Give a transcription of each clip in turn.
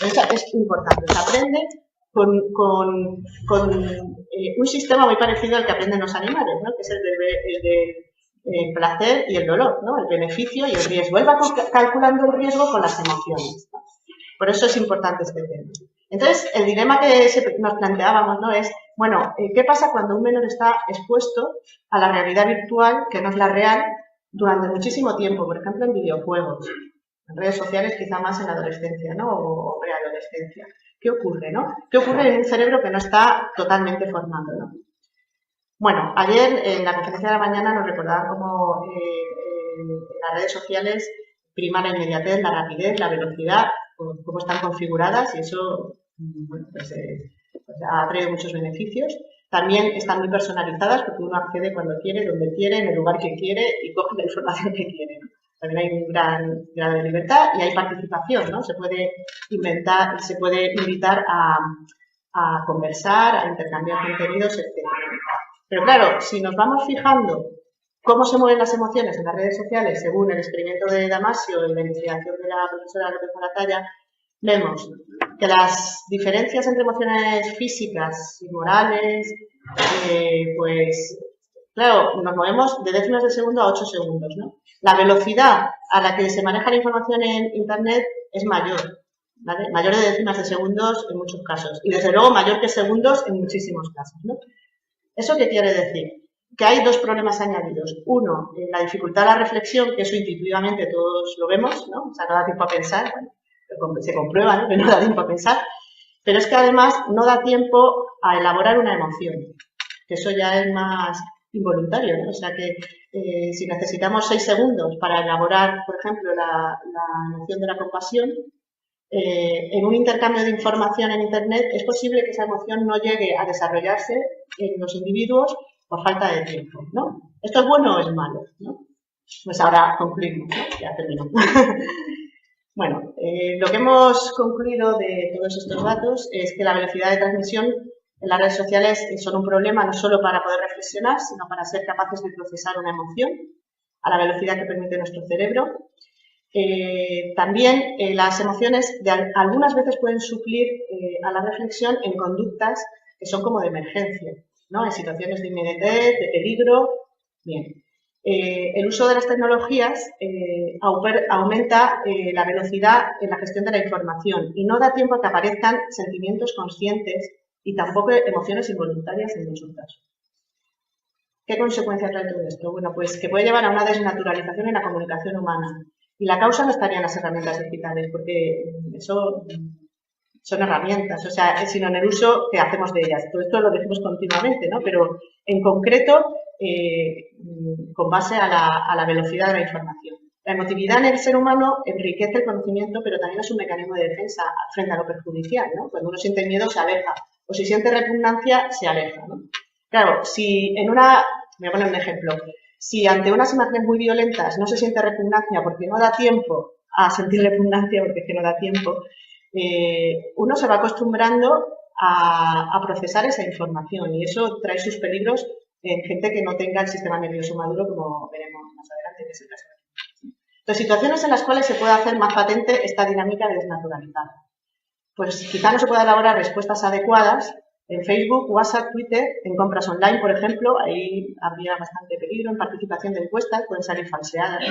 Eso es importante. Se aprende con un sistema muy parecido al que aprenden los animales, ¿no? Que es el de placer y el dolor, ¿no? El beneficio y el riesgo. Él va calculando el riesgo con las emociones, ¿no? Por eso es importante este tema. Entonces, el dilema que nos planteábamos, ¿no? Es, bueno, ¿qué pasa cuando un menor está expuesto a la realidad virtual, que no es la real, durante muchísimo tiempo? Por ejemplo, en videojuegos, en redes sociales, quizá más en la adolescencia, ¿no? O preadolescencia. ¿Qué ocurre, no? ¿Qué ocurre en un cerebro que no está totalmente formado, ¿no? Bueno, ayer en la conferencia de la mañana nos recordaban cómo en las redes sociales prima la inmediatez, la rapidez, la velocidad, cómo están configuradas, y eso, bueno, pues ha traído muchos beneficios. También están muy personalizadas porque uno accede cuando quiere, donde quiere, en el lugar que quiere y coge la información que quiere, ¿no? También hay un gran grado de libertad y hay participación, ¿no? Se puede invitar a conversar, a intercambiar contenidos, etc. Pero claro, si nos vamos fijando cómo se mueven las emociones en las redes sociales, según el experimento de Damasio y la investigación de la profesora López Moratalla, vemos que las diferencias entre emociones físicas y morales, pues, claro, nos movemos de décimas de segundo a 8 segundos, ¿no? La velocidad a la que se maneja la información en Internet es mayor, ¿vale? Mayor de décimas de segundos en muchos casos, y desde luego mayor que segundos en muchísimos casos, ¿no? ¿Eso qué quiere decir? Que hay dos problemas añadidos. Uno, la dificultad de la reflexión, que eso intuitivamente todos lo vemos, ¿no? O sea, no da tiempo a pensar, bueno, se comprueba, ¿no? Que no da tiempo a pensar, pero es que además no da tiempo a elaborar una emoción, que eso ya es más involuntario, ¿no? O sea que si necesitamos 6 segundos para elaborar, por ejemplo, la emoción de la compasión, en un intercambio de información en Internet es posible que esa emoción no llegue a desarrollarse en los individuos por falta de tiempo, ¿no? ¿Esto es bueno o es malo, ¿no? Pues ahora concluimos, ¿no? Ya termino. Bueno, lo que hemos concluido de todos estos datos es que la velocidad de transmisión en las redes sociales son un problema no solo para poder reflexionar, sino para ser capaces de procesar una emoción a la velocidad que permite nuestro cerebro. También las emociones algunas veces pueden suplir a la reflexión en conductas que son como de emergencia, ¿no? En situaciones de inmediatez, de peligro. Bien. El uso de las tecnologías aumenta la velocidad en la gestión de la información y no da tiempo a que aparezcan sentimientos conscientes y tampoco emociones involuntarias en muchos casos. ¿Qué consecuencias trae todo esto? Bueno, pues que puede llevar a una desnaturalización en la comunicación humana. Y la causa no estaría en las herramientas digitales, porque eso son herramientas, o sea, sino en el uso que hacemos de ellas. Todo esto lo decimos continuamente, ¿no? Pero en concreto, con base a la velocidad de la información. La emotividad en el ser humano enriquece el conocimiento, pero también es un mecanismo de defensa frente a lo perjudicial, ¿no? Cuando uno siente miedo, se aleja, o si siente repugnancia, se aleja, ¿no? Claro, si en una... Voy a poner un ejemplo. Si ante unas imágenes muy violentas no se siente repugnancia porque no da tiempo a sentir repugnancia, porque es que no da tiempo, uno se va acostumbrando a procesar esa información y eso trae sus peligros en gente que no tenga el sistema nervioso maduro, como veremos más adelante, que es el caso de aquí. Entonces, situaciones en las cuales se puede hacer más patente esta dinámica de desnaturalizar. Pues quizá no se pueda elaborar respuestas adecuadas en Facebook, WhatsApp, Twitter, en compras online, por ejemplo, ahí habría bastante peligro. En participación de encuestas pueden salir falseadas,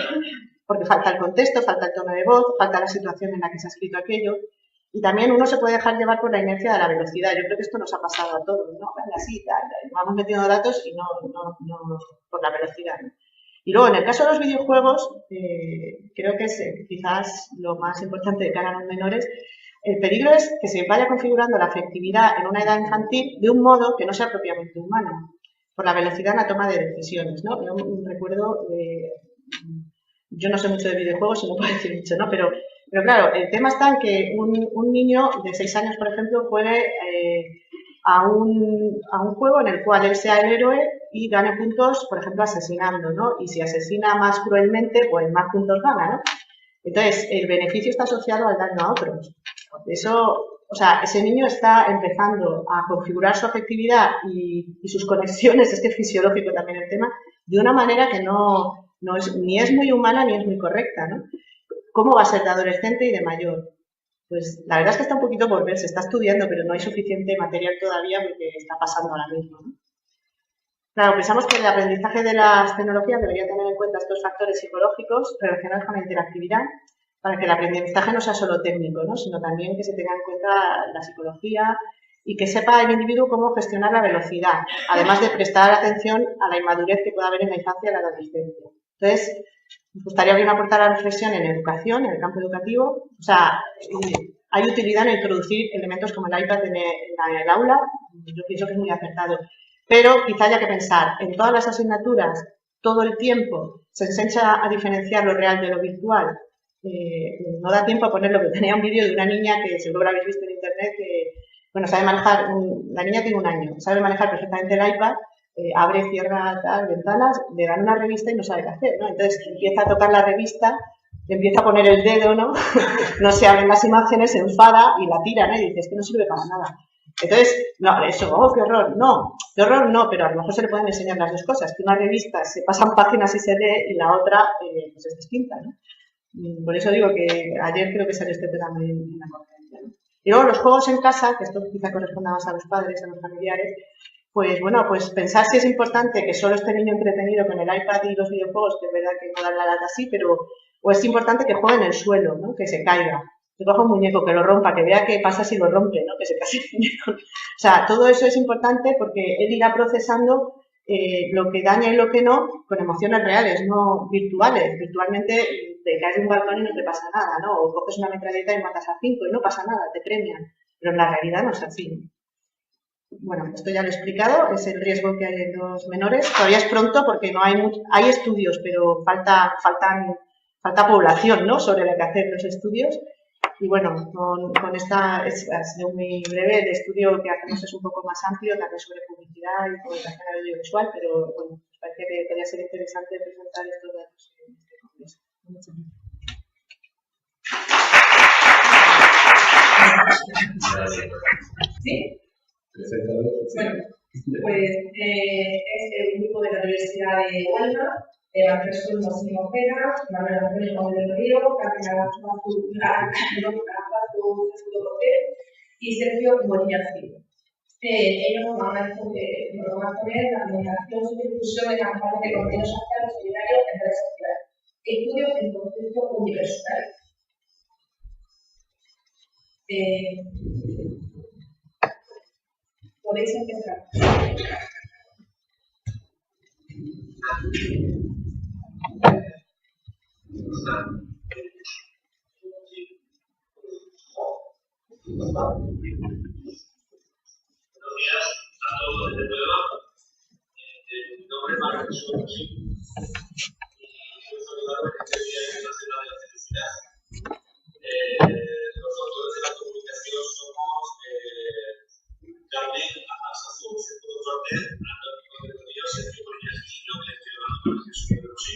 porque falta el contexto, falta el tono de voz, falta la situación en la que se ha escrito aquello. Y también uno se puede dejar llevar por la inercia de la velocidad. Yo creo que esto nos ha pasado a todos, ¿no? Así, vamos metiendo datos y no por la velocidad, ¿no? Y luego, en el caso de los videojuegos, creo que es quizás lo más importante de cara a los menores. El peligro es que se vaya configurando la afectividad en una edad infantil de un modo que no sea propiamente humano, por la velocidad en la toma de decisiones, ¿no? Yo recuerdo, yo no sé mucho de videojuegos y no puedo decir mucho, ¿no? Pero claro, el tema está en que un niño de 6 años, por ejemplo, juegue a un juego en el cual él sea el héroe y gane puntos, por ejemplo, asesinando, ¿no? Y si asesina más cruelmente, pues más puntos gana, ¿no? Entonces, el beneficio está asociado al daño a otros. Eso, o sea, ese niño está empezando a configurar su afectividad y sus conexiones, es que es fisiológico también el tema, de una manera que ni es muy humana ni es muy correcta, ¿no? ¿Cómo va a ser de adolescente y de mayor? Pues la verdad es que está un poquito por ver, se está estudiando, pero no hay suficiente material todavía porque está pasando ahora mismo, ¿no? Claro, pensamos que el aprendizaje de las tecnologías debería tener en cuenta estos factores psicológicos relacionados con la interactividad para que el aprendizaje no sea solo técnico, ¿no? Sino también que se tenga en cuenta la psicología y que sepa el individuo cómo gestionar la velocidad, además de prestar atención a la inmadurez que pueda haber en la infancia y la adolescencia. Entonces, me gustaría abrir una puerta a la reflexión en educación, en el campo educativo. O sea, hay utilidad en introducir elementos como el iPad en el aula, yo pienso que es muy acertado. Pero quizá haya que pensar en todas las asignaturas, todo el tiempo, se enseña a diferenciar lo real de lo virtual. No da tiempo a ponerlo, pero tenía un vídeo de una niña que seguro lo habéis visto en internet, que, bueno, sabe manejar, la niña tiene 1 año, sabe manejar perfectamente el iPad, abre, cierra, tal, ventanas, le dan una revista y no sabe qué hacer, ¿no? Entonces empieza a tocar la revista, empieza a poner el dedo, ¿no? No se abren las imágenes, se enfada y la tira, ¿no? Y dice, es que no sirve para nada. Entonces, no, eso, oh, qué horror, no, pero a lo mejor se le pueden enseñar las dos cosas, que una revista se pasan páginas y se lee y la otra pues es distinta, ¿no? Por eso digo que ayer creo que salió este tema en la conferencia, ¿no? Y luego los juegos en casa, que esto quizá corresponda más a los padres, a los familiares, pues bueno, pues pensar si es importante que solo esté el niño entretenido con el iPad y los videojuegos, que es verdad que no dan la lata así, pero o es importante que juegue en el suelo, ¿no? Que se caiga, que coja un muñeco, que lo rompa, que vea qué pasa si lo rompe, ¿no? Que se case el muñeco. O sea, todo eso es importante porque él irá procesando lo que daña y lo que no con emociones reales, no virtuales. Virtualmente te caes de un balcón y no te pasa nada, ¿no? O coges una metralleta y matas a 5 y no pasa nada, te premian. Pero en la realidad no es así. Bueno, esto ya lo he explicado, es el riesgo que hay en los menores. Todavía es pronto porque no hay estudios, pero falta población, ¿no? Sobre la que hacer los estudios. Y bueno, con esta ha sido muy breve. El estudio que hacemos es un poco más amplio, también sobre publicidad y comunicación audiovisual, pero bueno, me parece que podría ser interesante presentar estos datos en este congreso. Muchas gracias. ¿Sí? Bueno, pues es el grupo de la Universidad de Huelva, Jesús Máximo Ojeda, Manuel Antonio Gómez del Río, Carmen y Sergio Bonilla Cid. Ellos nos van a exponer la comunicación y difusión de campañas de contenido social y solidario en redes sociales, estudios en contexto universitario. Podéis empezar. Buenos días a todos desde Huelva. Mi nombre es Manuel Jesús y quiero saludaros en este Día Internacional de la Felicidad. Los autores de la comunicación somos Carmen Azazú, Sergio Cortés, Antonio Gómez del Río, Sergio Bonilla Cid, que le estoy hablando para Jesús y Rosy.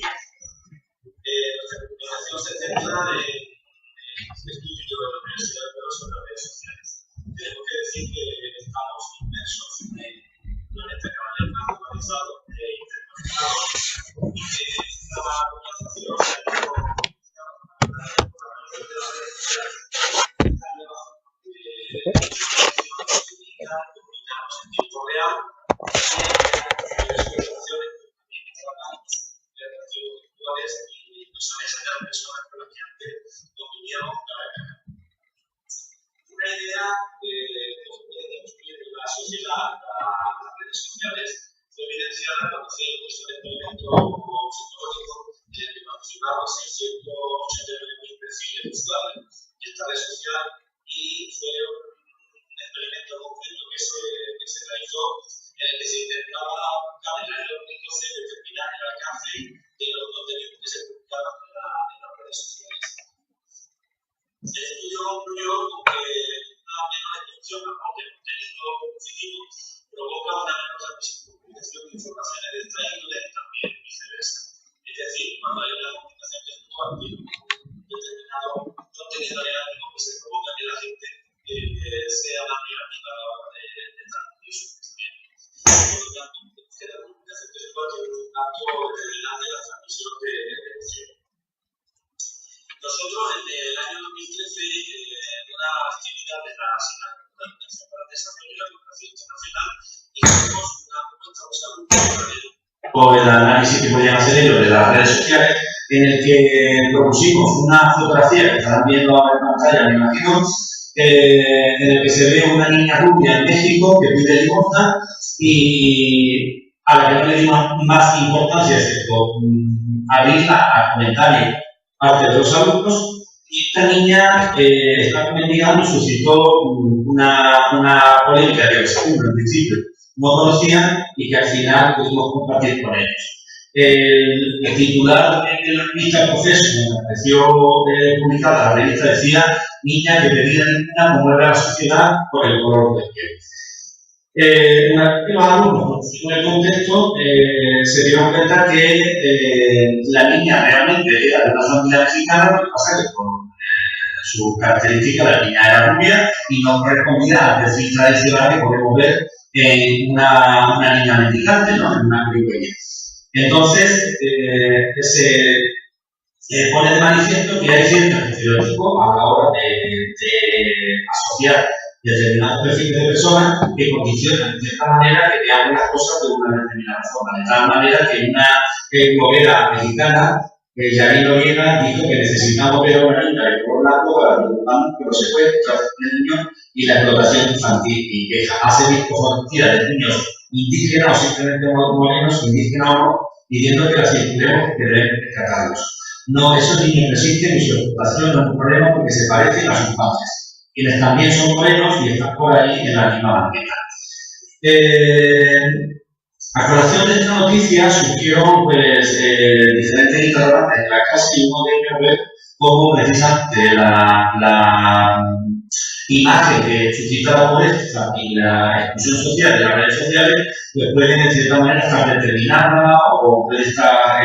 Nuestra comunicación se centra en el estudio de la Universidad de Huelva sobre las redes sociales. Tenemos que decir que estamos inmersos en un planeta cada vez más globalizado e internacionalizado y que esta globalización se ha ido por la mayoría de las redes sociales. Esta nueva comunicarnos en tiempo real y las situaciones también que tratan de relaciones virtuales y nos han enseñado personas con las que antes dominíamos cara a cara. Una idea de cómo puede construir la sociedad las redes sociales fue evidenciada cuando se hizo el experimento psicológico en el que participaron 689.000 perfiles de usuarios de esta red social y fue un experimento concreto que se realizó en el que se intentaba buscar en el año 2012 determinar el alcance de los contenidos que se publicaban en las redes sociales. El estudio concluyó que una menor exposición a contenido positivo provoca una menor transmisión de informaciones de esta índole y también viceversa. o el análisis que podían hacer ellos de las redes sociales, en el que propusimos una fotografía que estarán viendo ahora en pantalla, me imagino, en el que se ve una niña rubia en México que pide limosna y a la que no le dimos más importancia, excepto abrirla a comentarios parte de los alumnos. Y esta niña, esta mendigando, suscitó una polémica que los alumnos en principio no conocían y que al final pudimos compartir con ellos. El titular de la revista El Proceso, cuando apareció publicada la revista, decía: niña que pedía limosna como era la sociedad por el color de piel. Una vez que los alumnos conocieron el contexto, se dieron cuenta que la niña realmente era de una familia mexicana, lo que pasa que por sus características la niña era rubia y no correspondía al perfil tradicional que podemos ver en una niña mendicante, ¿no? En una criolla. Entonces, se pone de manifiesto que hay ciertos estereotipos a la hora de asociar determinados perfiles de personas que condicionan de cierta manera que veamos las cosas de una determinada forma. De tal manera que una bloguera mexicana, Janine Noriega, dijo que necesitamos ver a una niña de color blanco para preocuparnos por los secuestros de niños y la explotación infantil, y que jamás he visto fotografías de niños indígenas o simplemente morenos, indígenas o no, pidiendo que las circulemos que deben rescatarlos. No, esos niños no existen y su explotación no es un problema porque se parecen a sus padres, quienes también son morenos y están por ahí en la misma banqueta. A colación de esta noticia surgieron pues, diferentes interrogantes en la clase, y uno de ellos ver cómo precisamente la imagen que suscita la pobreza y la exclusión social de las redes sociales pues pueden en cierta manera estar determinadas o puede estar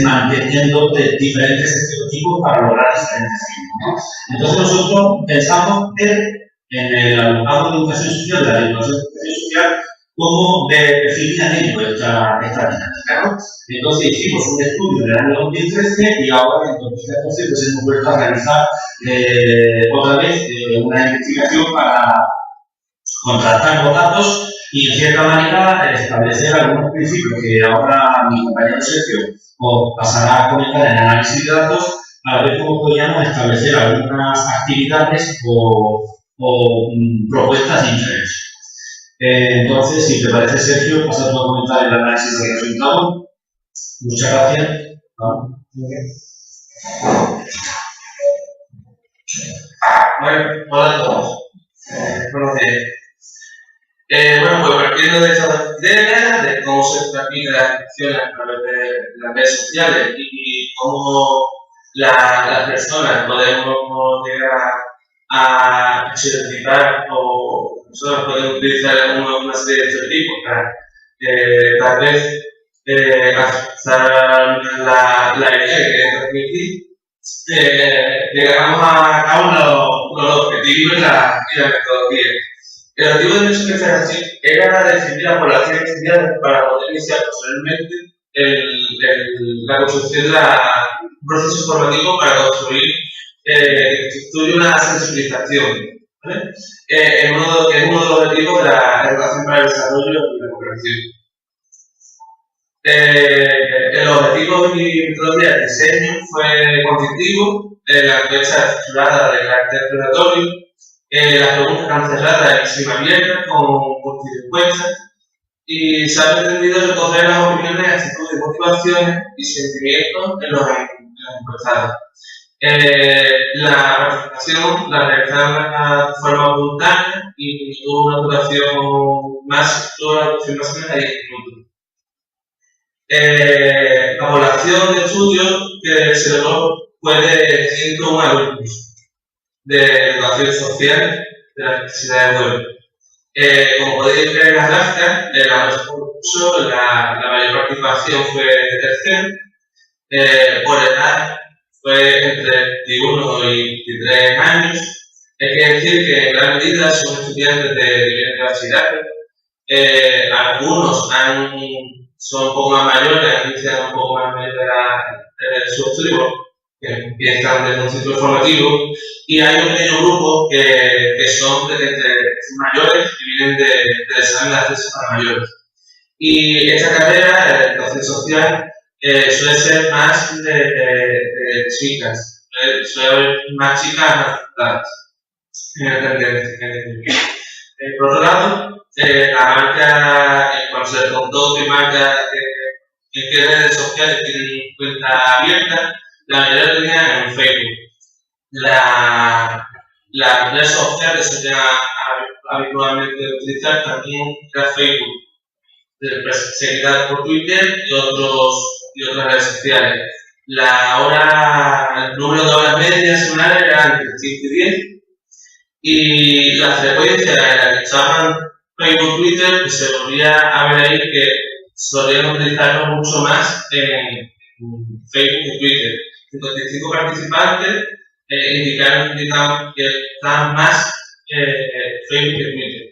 manteniendo diferentes estereotipos para lograr diferentes fines, ¿no? Entonces nosotros pensamos en el alumnado de educación social, de la educación social, cómo definían ellos esta dinámica, ¿no? Entonces hicimos un estudio en el año 2013 y ahora en 2014 pues hemos vuelto a realizar otra vez una investigación para contrastar los datos y en cierta manera establecer algunos principios que ahora mi compañero Sergio os pasará a comentar en el análisis de datos, para ver cómo podríamos establecer algunas actividades o propuestas diferentes. Entonces, si te parece, Sergio, pasa tú a comentar el análisis del resultado. Muchas gracias. Bueno, hola a todos. Buenos días. Bueno, pues partiendo de esta idea de cómo se practica la acción a través de las redes sociales y cómo las personas podemos llegar a estereotipar o nosotros podemos utilizar una serie de estereotipos para tal vez alcanzar la idea que queremos transmitir, llegamos a cabo los objetivos y la metodología. El objetivo de nuestra investigación era definir la población estudiante para poder iniciar posteriormente la construcción de un proceso formativo para construir una sensibilización, ¿vale? Que es uno de los objetivos de la educación para el desarrollo y la cooperación. El objetivo de mi metodología de diseño fue constructivo, la encuesta estructurada de carácter exploratorio, las preguntas canceladas y abiertas con encuestas, y se ha pretendido recoger las opiniones, actitudes, motivaciones y sentimientos de los encuestados. La participación la realizaron de forma voluntaria y tuvo una duración más de 10 minutos. La población de estudios que se logró fue de 101 alumnos de educación social de las necesidades de web. Como podéis ver en las gráficas, la mayor participación fue de tercero, por edad fue entre 21 y 23 años. Hay que decir que en gran medida son estudiantes de nivel universitario. Algunos son un poco más mayores, han iniciado un poco más mayores de su estudio, que empiezan desde un ciclo formativo, y hay un pequeño grupo que son mayores y vienen del examen de acceso para mayores. Y esta carrera, de educación social, suele ser más de chicas, suele haber más chicas afectadas en la tendencia. Por otro lado, la marca, cuando se les preguntó qué marca, en qué redes sociales tienen cuenta abierta, la mayoría tenía en Facebook. La red social que se llama habitualmente utilizar también era Facebook, seguida por Twitter y otras redes sociales. El número de horas medias semanales era entre 5 y 10, y la frecuencia en la que usaban Facebook, Twitter, pues se volvía a ver ahí que solían utilizarlo mucho más en Facebook y Twitter. 55 participantes indicaron que estaban más Facebook que Twitter.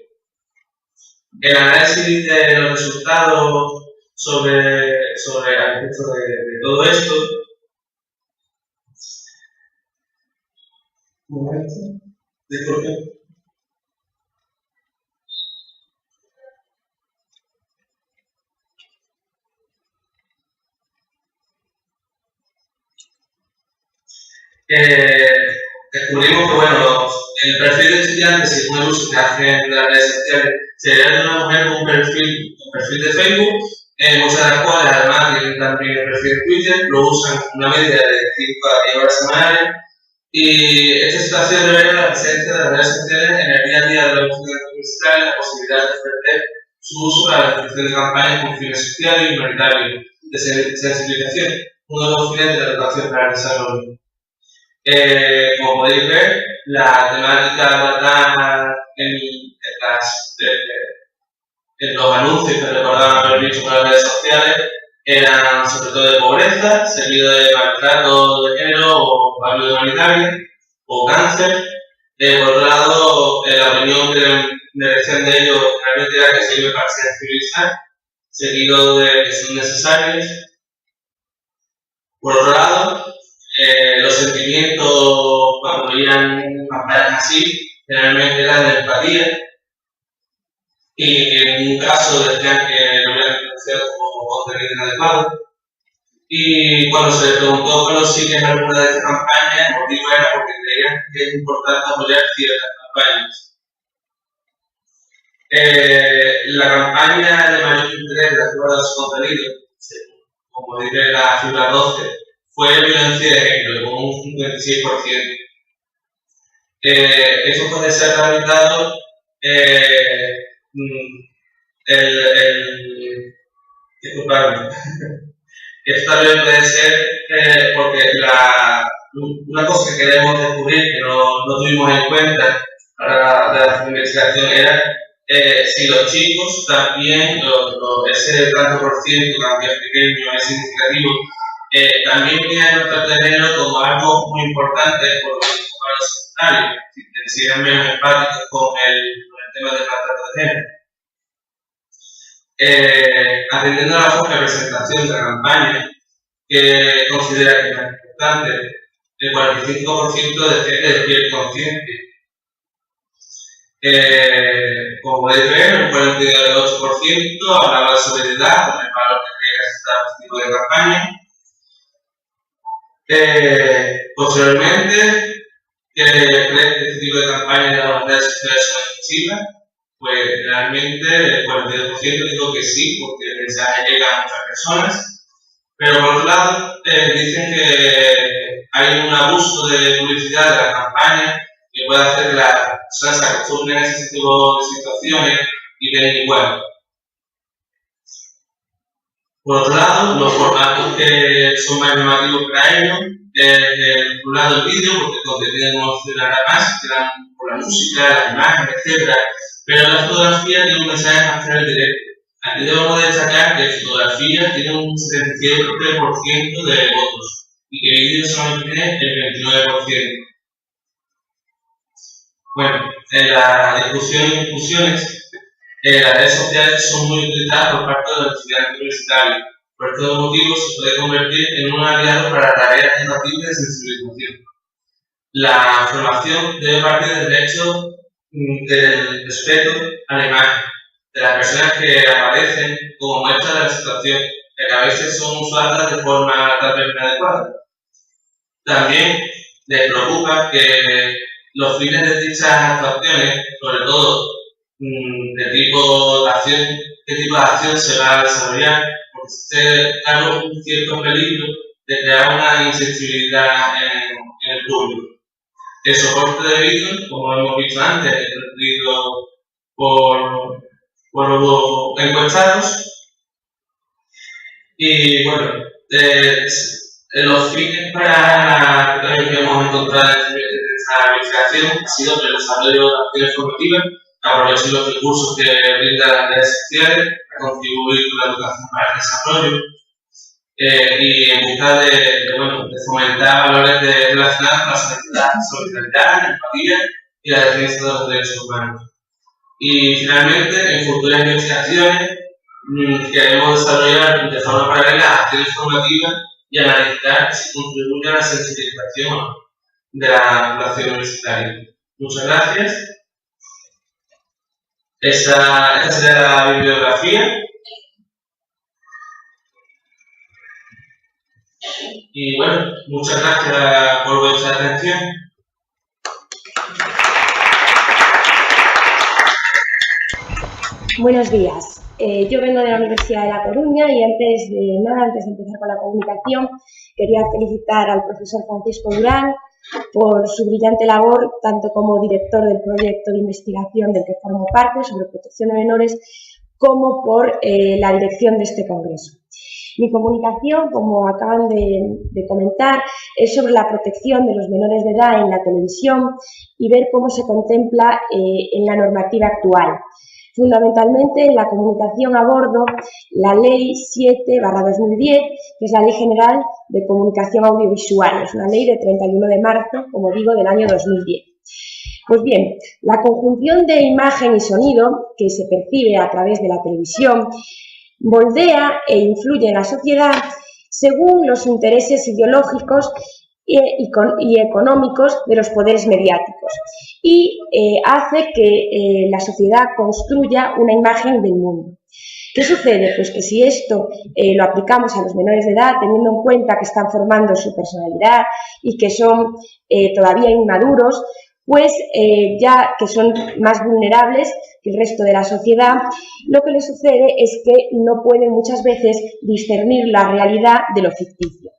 El análisis de los resultados sobre el efecto de todo esto. Un momento. Disculpe. Descubrimos que, bueno, el perfil de estudiante, según el uso que hacen las redes sociales, sería de una mujer con un perfil de Facebook, muchas de las cuales además tienen también el perfil de Twitter, lo usan una media de 5 a 10 horas semanales, y esta situación revela la presencia de las redes sociales en el día a día de los estudiantes universitarios, la posibilidad de ofrecer su uso para la construcción de campañas con fines sociales y humanitarios, de sensibilización, uno de los fines de la educación para el desarrollo. Como podéis ver, la temática tratada en los anuncios que recordaban haber visto por las redes sociales eran sobre todo de pobreza, seguido de maltrato de género o ayuda humanitaria o cáncer. Por otro lado, la opinión que me decían de ellos realmente era que sirve para sensibilizar, seguido de que son necesarios. Por otro lado, los sentimientos cuando veían campañas así generalmente eran de empatía, y en un caso decían que lo hubieran conocido como contenido inadecuado. Y cuando se les preguntó que no siguen alguna de estas campañas, el motivo era porque creían que es importante apoyar ciertas campañas. La campaña de mayor interés de acuerdo a su contenido, como dice la figura 12, fue violencia de género, con un 56%. Eso puede ser realizado disculpadme. Esto también puede ser porque una cosa que queremos descubrir que no tuvimos en cuenta para la investigación era si los chicos también, ese tanto por ciento también pequeño, es significativo, también veían el maltrato de género como algo muy importante por los secundarios, si eran menos empáticos con el tema del maltrato de género. Atendiendo a la poca representación de la campaña, que considera que es más importante, el 45% decía que despierta conciencia. Como podéis ver, el 48% hablaba de solidaridad con el valor que crea este tipo de campaña. Posteriormente, que este tipo de campañas de las redes sociales son excesivas, pues realmente el 42% dijo que sí, porque el mensaje llega a muchas personas, pero por otro lado dicen que hay un abuso de publicidad de las campañas que puede hacer que las personas se acostumbren a ese tipo de situaciones y den igual. Por otro lado, los formatos que son más llamativos para ellos, por un lado el vídeo, porque el contenido emocionará más, que dan por la música, las imágenes, etc. Pero la fotografía tiene un mensaje más claro y directo. Aquí debemos destacar que fotografía tiene un 77% de votos y que vídeo solamente tiene el 29%. Bueno, en la discusión y conclusiones, las redes sociales son muy utilizadas por parte de los estudiantes universitarios. Por estos motivos se puede convertir en un aliado para tareas educativas de sensibilización. La formación debe partir del hecho del respeto a la imagen, de las personas que aparecen como muestra de la situación, que a veces son usadas de forma tal vez inadecuada. También les preocupa que los fines de dichas actuaciones, sobre todo qué tipo de acción se va a desarrollar, porque se da un cierto peligro de crear una insensibilidad en el público. El soporte de vídeo, como hemos visto antes, es recibido por los encuestados. Y bueno, los fines para que hemos encontrado en esta investigación ha sido el desarrollo de acciones formativas, aprovechar los recursos que brindan las redes sociales, a contribuir con la educación para el desarrollo y en busca de fomentar valores relacionados con la solidaridad, la empatía y la defensa de los derechos humanos. Y finalmente, en futuras investigaciones, queremos desarrollar de forma paralela acciones formativas y analizar si contribuye a la sensibilización de la población universitaria. Muchas gracias. Esta será la bibliografía. Y bueno, muchas gracias por vuestra atención. Buenos días. Yo vengo de la Universidad de La Coruña y antes de empezar con la comunicación, quería felicitar al profesor Francisco Durán por su brillante labor, tanto como director del proyecto de investigación del que formo parte sobre protección de menores, como por la dirección de este congreso. Mi comunicación, como acaban de comentar, es sobre la protección de los menores de edad en la televisión y ver cómo se contempla en la normativa actual. Fundamentalmente, en la comunicación abordo la Ley 7/2010, que es la Ley General de Comunicación Audiovisual. Es una ley de 31 de marzo, como digo, del año 2010. Pues bien, la conjunción de imagen y sonido que se percibe a través de la televisión moldea e influye en la sociedad según los intereses ideológicos y económicos de los poderes mediáticos y hace que la sociedad construya una imagen del mundo. ¿Qué sucede? Pues que si esto lo aplicamos a los menores de edad, teniendo en cuenta que están formando su personalidad y que son todavía inmaduros, pues ya que son más vulnerables que el resto de la sociedad, lo que les sucede es que no pueden muchas veces discernir la realidad de lo ficticio.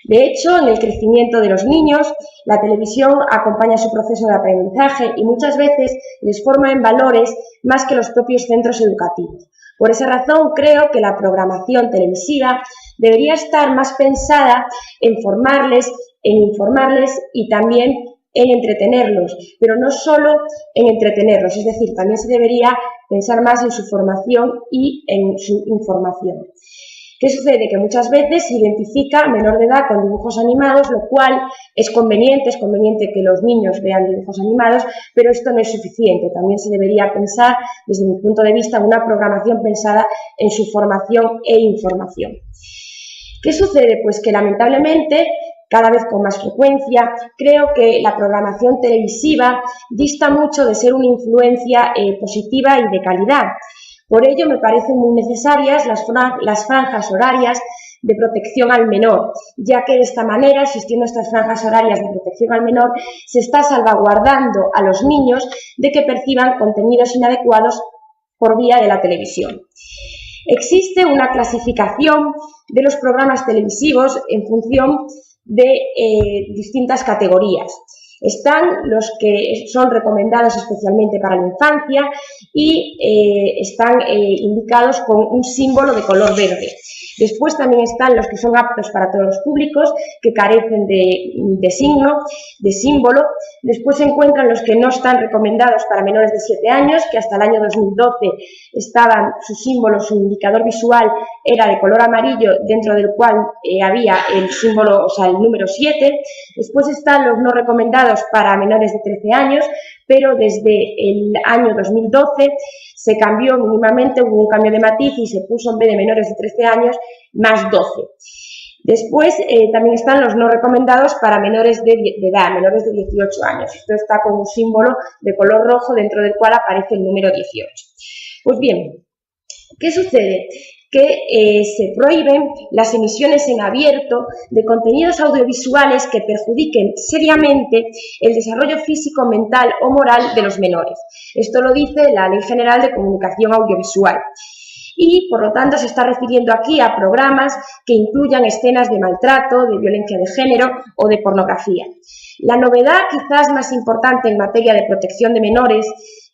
De hecho, en el crecimiento de los niños, la televisión acompaña su proceso de aprendizaje y muchas veces les forma en valores más que los propios centros educativos. Por esa razón, creo que la programación televisiva debería estar más pensada en formarles, en informarles y también en entretenerlos, pero no solo en entretenerlos, es decir, también se debería pensar más en su formación y en su información. ¿Qué sucede? Que muchas veces se identifica a menor de edad con dibujos animados, lo cual es conveniente que los niños vean dibujos animados, pero esto no es suficiente. También se debería pensar, desde mi punto de vista, una programación pensada en su formación e información. ¿Qué sucede? Pues que lamentablemente, cada vez con más frecuencia, creo que la programación televisiva dista mucho de ser una influencia positiva y de calidad. Por ello, me parecen muy necesarias las franjas horarias de protección al menor, ya que de esta manera, existiendo estas franjas horarias de protección al menor, se está salvaguardando a los niños de que perciban contenidos inadecuados por vía de la televisión. Existe una clasificación de los programas televisivos en función de distintas categorías. Están los que son recomendados especialmente para la infancia y están indicados con un símbolo de color verde. Después también están los que son aptos para todos los públicos, que carecen de signo, de símbolo. Después se encuentran los que no están recomendados para menores de 7 años, que hasta el año 2012 estaban, su símbolo, su indicador visual era de color amarillo, dentro del cual había el símbolo, o sea, el número 7. Después están los no recomendados para menores de 13 años, pero desde el año 2012 se cambió mínimamente, hubo un cambio de matiz y se puso en vez de menores de 13 años más 12. Después también están los no recomendados para menores de edad, menores de 18 años. Esto está con un símbolo de color rojo dentro del cual aparece el número 18. Pues bien, ¿qué sucede? Que se prohíben las emisiones en abierto de contenidos audiovisuales que perjudiquen seriamente el desarrollo físico, mental o moral de los menores. Esto lo dice la Ley General de Comunicación Audiovisual. Y, por lo tanto, se está refiriendo aquí a programas que incluyan escenas de maltrato, de violencia de género o de pornografía. La novedad quizás más importante en materia de protección de menores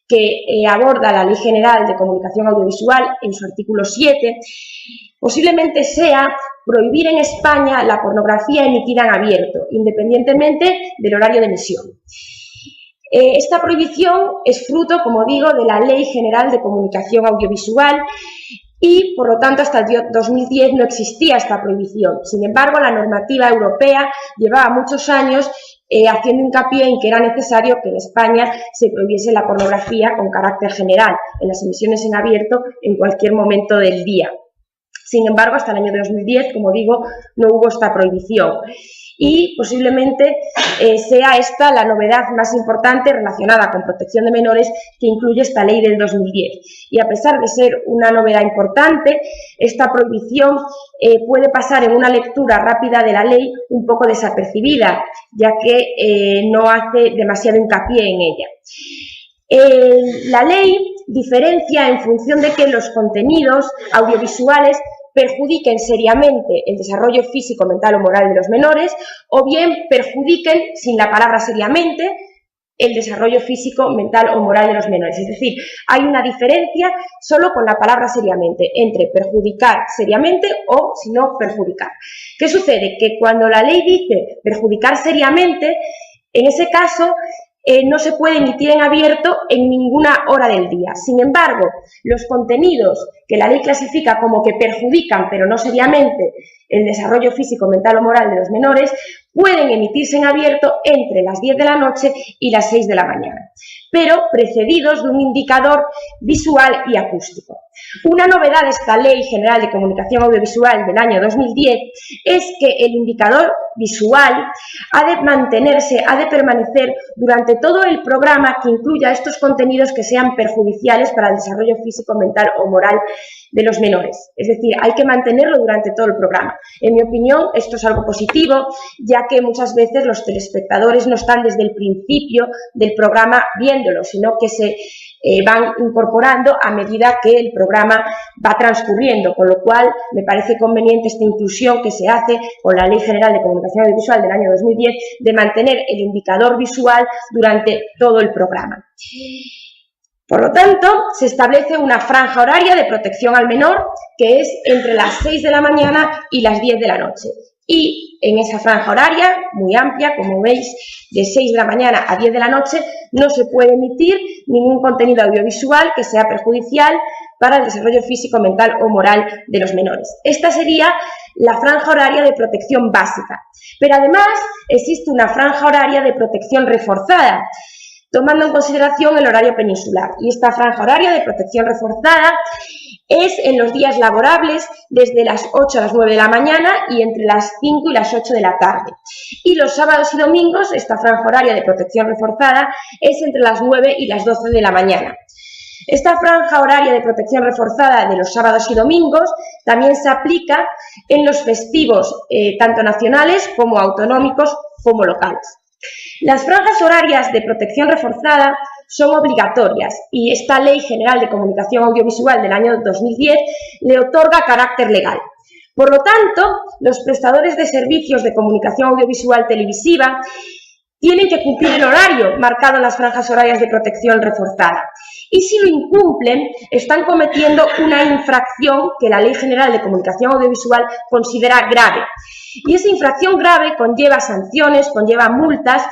que aborda la Ley General de Comunicación Audiovisual en su artículo 7, posiblemente sea prohibir en España la pornografía emitida en abierto, independientemente del horario de emisión. Esta prohibición es fruto, como digo, de la Ley General de Comunicación Audiovisual y, por lo tanto, hasta el 2010 no existía esta prohibición. Sin embargo, la normativa europea llevaba muchos años haciendo hincapié en que era necesario que en España se prohibiese la pornografía con carácter general en las emisiones en abierto en cualquier momento del día. Sin embargo, hasta el año 2010, como digo, no hubo esta prohibición. Y posiblemente sea esta la novedad más importante relacionada con protección de menores que incluye esta ley del 2010. Y a pesar de ser una novedad importante, esta prohibición puede pasar en una lectura rápida de la ley un poco desapercibida, ya que no hace demasiado hincapié en ella. La ley diferencia en función de que los contenidos audiovisuales perjudiquen seriamente el desarrollo físico, mental o moral de los menores, o bien perjudiquen, sin la palabra seriamente, el desarrollo físico, mental o moral de los menores. Es decir, hay una diferencia solo con la palabra seriamente, entre perjudicar seriamente o, si no, perjudicar. ¿Qué sucede? Que cuando la ley dice perjudicar seriamente, en ese caso no se puede emitir en abierto en ninguna hora del día. Sin embargo, los contenidos que la ley clasifica como que perjudican, pero no seriamente, el desarrollo físico, mental o moral de los menores, pueden emitirse en abierto entre las 10 de la noche y las 6 de la mañana, pero precedidos de un indicador visual y acústico. Una novedad de esta Ley General de Comunicación Audiovisual del año 2010 es que el indicador visual ha de mantenerse, ha de permanecer durante todo el programa que incluya estos contenidos que sean perjudiciales para el desarrollo físico, mental o moral de los menores. Es decir, hay que mantenerlo durante todo el programa. En mi opinión, esto es algo positivo, ya que muchas veces los telespectadores no están desde el principio del programa viéndolo, sino que se van incorporando a medida que el programa va transcurriendo, con lo cual me parece conveniente esta inclusión que se hace con la Ley General de Comunicación Audiovisual del año 2010 de mantener el indicador visual durante todo el programa. Por lo tanto, se establece una franja horaria de protección al menor que es entre las 6 de la mañana y las 10 de la noche. Y en esa franja horaria, muy amplia, como veis, de 6 de la mañana a 10 de la noche, no se puede emitir ningún contenido audiovisual que sea perjudicial para el desarrollo físico, mental o moral de los menores. Esta sería la franja horaria de protección básica. Pero además existe una franja horaria de protección reforzada, tomando en consideración el horario peninsular. Y esta franja horaria de protección reforzada es en los días laborables desde las 8 a las 9 de la mañana y entre las 5 y las 8 de la tarde. Y los sábados y domingos, esta franja horaria de protección reforzada es entre las 9 y las 12 de la mañana. Esta franja horaria de protección reforzada de los sábados y domingos también se aplica en los festivos, tanto nacionales como autonómicos como locales. Las franjas horarias de protección reforzada son obligatorias y esta Ley General de Comunicación Audiovisual del año 2010 le otorga carácter legal. Por lo tanto, los prestadores de servicios de comunicación audiovisual televisiva tienen que cumplir el horario marcado en las franjas horarias de protección reforzada. Y si lo incumplen, están cometiendo una infracción que la Ley General de Comunicación Audiovisual considera grave. Y esa infracción grave conlleva sanciones, conlleva multas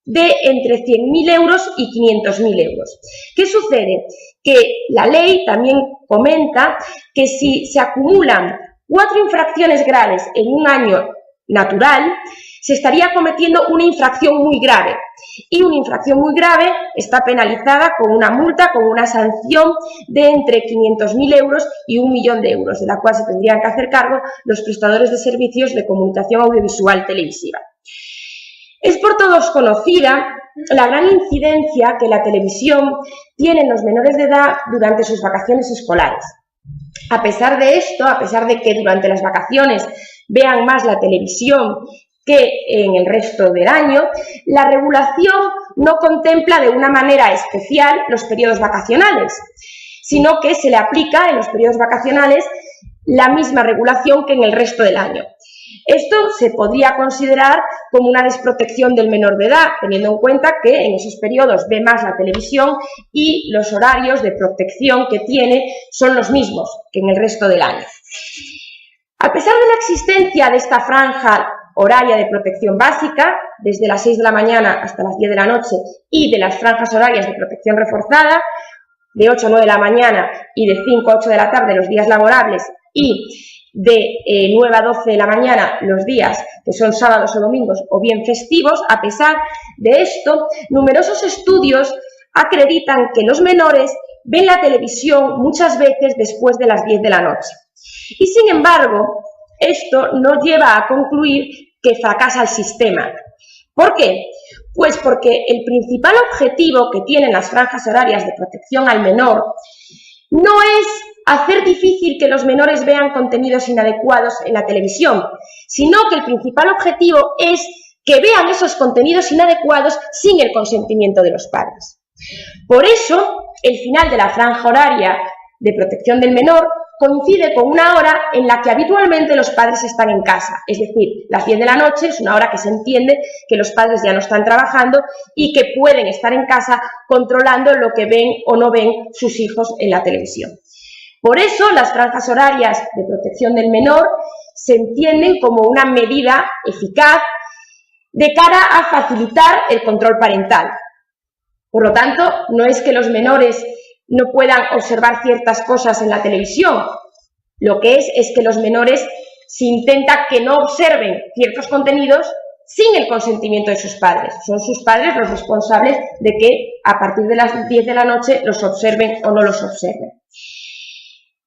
de entre 100.000 euros y 500.000 euros. ¿Qué sucede? Que la ley también comenta que si se acumulan 4 infracciones graves en un año natural, se estaría cometiendo una infracción muy grave. Y una infracción muy grave está penalizada con una multa, con una sanción de entre 500.000 euros y 1 millón de euros, de la cual se tendrían que hacer cargo los prestadores de servicios de comunicación audiovisual televisiva. Es por todos conocida la gran incidencia que la televisión tiene en los menores de edad durante sus vacaciones escolares. A pesar de esto, a pesar de que durante las vacaciones vean más la televisión que en el resto del año, la regulación no contempla de una manera especial los periodos vacacionales, sino que se le aplica en los periodos vacacionales la misma regulación que en el resto del año. Esto se podría considerar como una desprotección del menor de edad, teniendo en cuenta que en esos periodos ve más la televisión y los horarios de protección que tiene son los mismos que en el resto del año. A pesar de la existencia de esta franja horaria de protección básica, desde las 6 de la mañana hasta las 10 de la noche, y de las franjas horarias de protección reforzada, de 8 a 9 de la mañana y de 5 a 8 de la tarde los días laborables, y de 9 a 12 de la mañana los días que son sábados o domingos o bien festivos, a pesar de esto, numerosos estudios acreditan que los menores ven la televisión muchas veces después de las 10 de la noche. Y sin embargo, esto no lleva a concluir que fracasa el sistema. ¿Por qué? Pues porque el principal objetivo que tienen las franjas horarias de protección al menor no es hacer difícil que los menores vean contenidos inadecuados en la televisión, sino que el principal objetivo es que vean esos contenidos inadecuados sin el consentimiento de los padres. Por eso, el final de la franja horaria de protección del menor coincide con una hora en la que habitualmente los padres están en casa, es decir, las 10 de la noche es una hora que se entiende que los padres ya no están trabajando y que pueden estar en casa controlando lo que ven o no ven sus hijos en la televisión. Por eso, las franjas horarias de protección del menor se entienden como una medida eficaz de cara a facilitar el control parental. Por lo tanto, no es que los menores no puedan observar ciertas cosas en la televisión. Lo que es que los menores se intenta que no observen ciertos contenidos sin el consentimiento de sus padres. Son sus padres los responsables de que a partir de las 10 de la noche los observen o no los observen.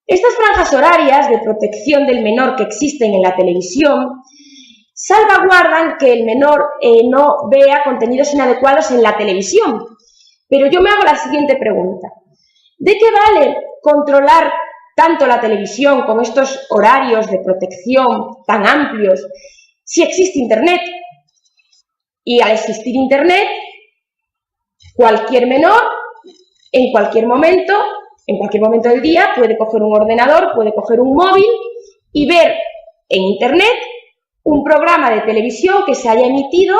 Estas franjas horarias de protección del menor que existen en la televisión salvaguardan que el menor no vea contenidos inadecuados en la televisión. Pero yo me hago la siguiente pregunta. ¿De qué vale controlar tanto la televisión con estos horarios de protección tan amplios si existe Internet? Y al existir Internet, cualquier menor, en cualquier momento del día, puede coger un ordenador, puede coger un móvil y ver en Internet un programa de televisión que se haya emitido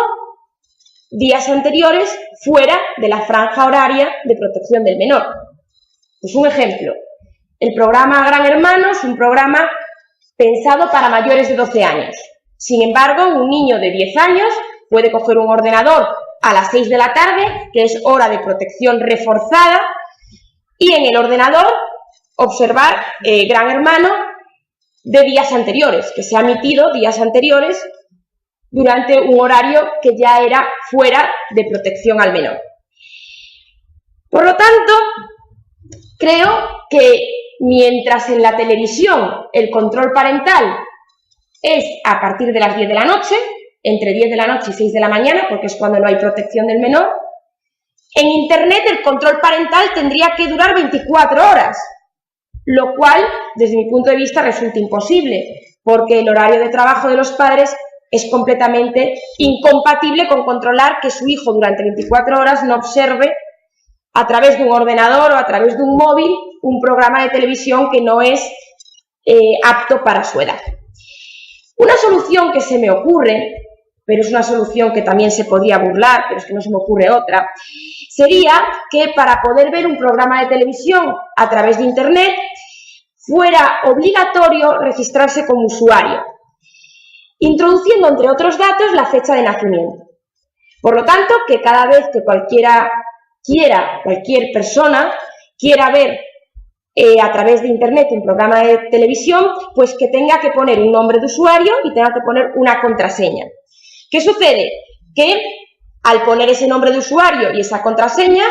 días anteriores fuera de la franja horaria de protección del menor. Pues un ejemplo, el programa Gran Hermano es un programa pensado para mayores de 12 años. Sin embargo, un niño de 10 años puede coger un ordenador a las 6 de la tarde, que es hora de protección reforzada, y en el ordenador observar Gran Hermano de días anteriores, que se ha emitido días anteriores durante un horario que ya era fuera de protección al menor. Por lo tanto, creo que mientras en la televisión el control parental es a partir de las 10 de la noche, entre 10 de la noche y 6 de la mañana, porque es cuando no hay protección del menor, en Internet el control parental tendría que durar 24 horas, lo cual, desde mi punto de vista, resulta imposible, porque el horario de trabajo de los padres es completamente incompatible con controlar que su hijo durante 24 horas no observe a través de un ordenador o a través de un móvil un programa de televisión que no es apto para su edad. Una solución que se me ocurre, pero es una solución que también se podría burlar, pero es que no se me ocurre otra, sería que para poder ver un programa de televisión a través de Internet fuera obligatorio registrarse como usuario, introduciendo entre otros datos la fecha de nacimiento. Por lo tanto, que cada vez que cualquier persona quiera ver a través de internet un programa de televisión, pues que tenga que poner un nombre de usuario y tenga que poner una contraseña. ¿Qué sucede? Que al poner ese nombre de usuario y esa contraseña,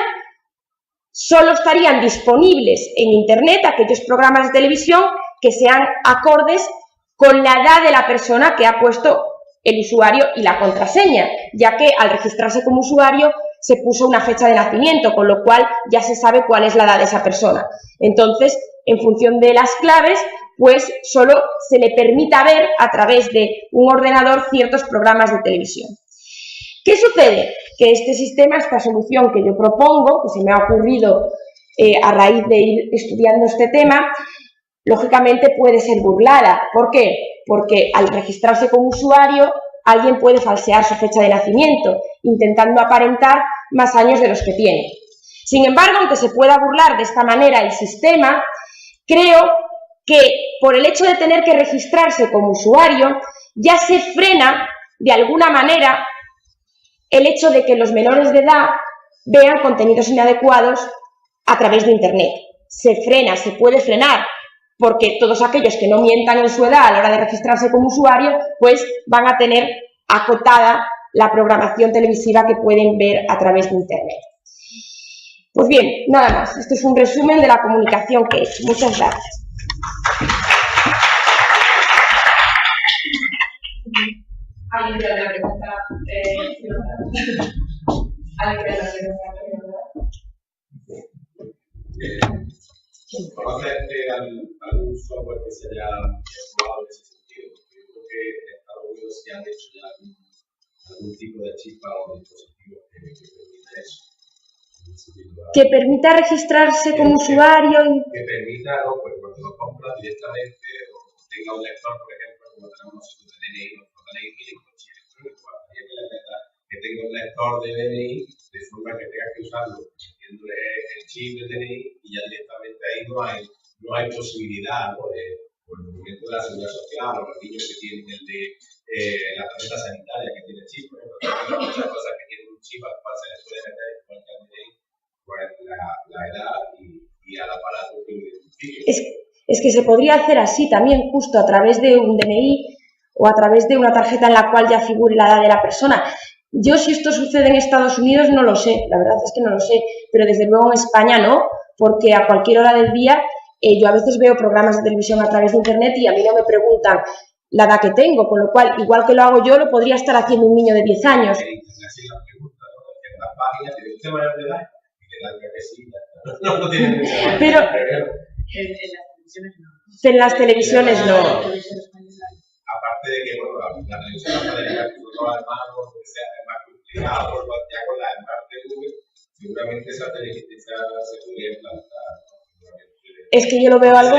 solo estarían disponibles en internet aquellos programas de televisión que sean acordes con la edad de la persona que ha puesto el usuario y la contraseña, ya que al registrarse como usuario se puso una fecha de nacimiento, con lo cual ya se sabe cuál es la edad de esa persona. Entonces, en función de las claves, pues solo se le permita ver a través de un ordenador ciertos programas de televisión. ¿Qué sucede? Que este sistema, esta solución que yo propongo, que se me ha ocurrido a raíz de ir estudiando este tema, lógicamente puede ser burlada. ¿Por qué? Porque al registrarse como usuario, alguien puede falsear su fecha de nacimiento, intentando aparentar más años de los que tiene. Sin embargo, aunque se pueda burlar de esta manera el sistema, creo que por el hecho de tener que registrarse como usuario, ya se frena de alguna manera el hecho de que los menores de edad vean contenidos inadecuados a través de internet. Se frena, se puede frenar, porque todos aquellos que no mientan en su edad a la hora de registrarse como usuario, pues van a tener acotada la programación televisiva que pueden ver a través de internet. Pues bien, nada más. Este es un resumen de la comunicación que he hecho. Muchas gracias. ¿Alguien quiere la pregunta? ¿Alguien quiere la pregunta? ¿Conoces algún software que se haya probado en ese sentido? Yo creo que en Estados Unidos se han hecho ya algún tipo de chip o dispositivo que permita eso. Que permita registrarse como usuario y... Que permita, ¿no? Pues cuando lo compras directamente o tenga un lector, por ejemplo, como tenemos nosotros de DNI, nosotros DNI y con chip electrónico, que tenga un lector de DNI, de forma que tengas que usarlo metiéndole el chip del DNI y ya directamente ahí no hay posibilidad, ¿no? Por el documento de la seguridad social o los niños que tienen el de la tarjeta sanitaria que tiene chip, por ejemplo, hay muchas cosas que tienen un chip al cual se les puede meter en cualquier DNI, pues la edad y al aparato que lo identifique. Es que se podría hacer así también, justo a través de un DNI o a través de una tarjeta en la cual ya figure la edad de la persona. Yo, si esto sucede en Estados Unidos, no lo sé, la verdad es que no lo sé, pero desde luego en España no, porque a cualquier hora del día yo a veces veo programas de televisión a través de internet y a mí no me preguntan la edad que tengo, con lo cual, igual que lo hago yo, lo podría estar haciendo un niño de 10 años. Pero en las televisiones no. Aparte de que, bueno, la televisión no puede llegar todo al mano, que sea más complicado, ya con la parte de Google, seguramente esa se podría implantar. Es que yo lo veo algo...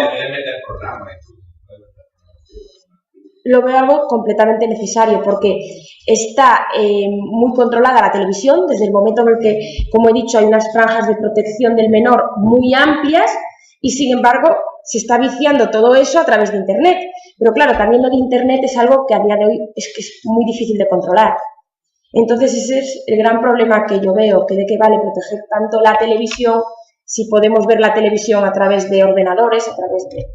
Lo veo algo completamente necesario porque está muy controlada la televisión desde el momento en el que, como he dicho, hay unas franjas de protección del menor muy amplias y, sin embargo, se está viciando todo eso a través de internet. Pero claro, también lo de internet es algo que a día de hoy es muy difícil de controlar. Entonces ese es el gran problema que yo veo, que de qué vale proteger tanto la televisión si podemos ver la televisión a través de ordenadores, a través de...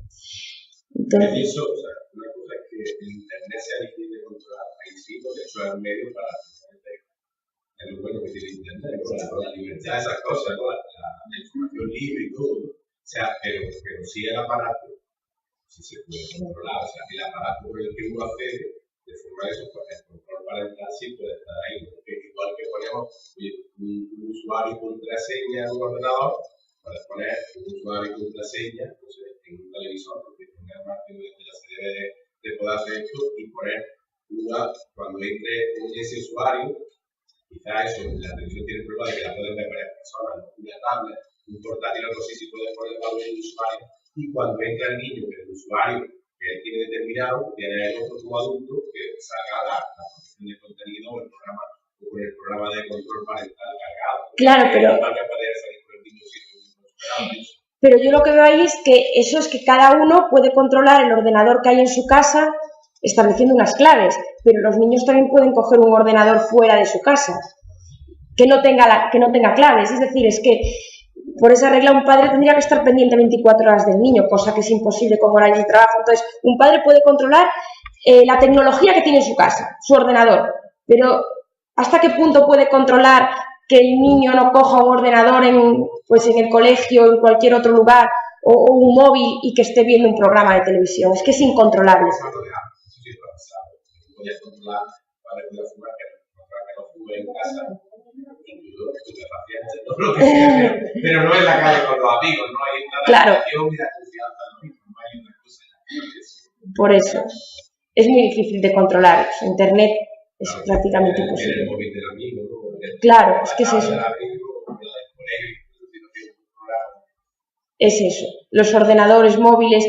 Entonces... Eso, o sea, una cosa es que el internet sea difícil de controlar, ahí sí, porque eso es un medio para es lo bueno que tiene internet, la libertad, esas cosas, ¿no? La información libre y todo, o sea, pero sí el aparato, sí se puede controlar, o sea, el aparato por el que uno accede, de forma de eso, pues el control parental sí puede estar ahí, porque igual que ponemos un usuario y contraseña en un ordenador, puedes poner un usuario y contraseña, entonces, en un televisor, porque tener más de ya se debe de poder hacer esto y poner cuando entre ese usuario, quizás eso, la televisión tiene el problema de que la pueden ver varias personas, ¿no? Una tablet, un portátil, algo así, si puedes poner el valor del usuario, y cuando entra el niño, que el usuario que él tiene determinado, tiene el otro como adulto que salga la protección de contenido o el programa de control parental cargado. Claro, pero yo lo que veo ahí es que cada uno puede controlar el ordenador que hay en su casa estableciendo unas claves, pero los niños también pueden coger un ordenador fuera de su casa que no tenga claves, es decir, es que por esa regla un padre tendría que estar pendiente 24 horas del niño, cosa que es imposible con horarios de trabajo. Entonces, un padre puede controlar la tecnología que tiene en su casa, su ordenador, pero ¿hasta qué punto puede controlar que el niño no coja un ordenador en el colegio o en cualquier otro lugar o un móvil y que esté viendo un programa de televisión? Es que es incontrolable. Pero no en la calle con los amigos, no hay nada. Claro. Por eso. Es muy difícil de controlar. Internet es prácticamente imposible. Claro, es que es eso. Es eso. Los ordenadores móviles,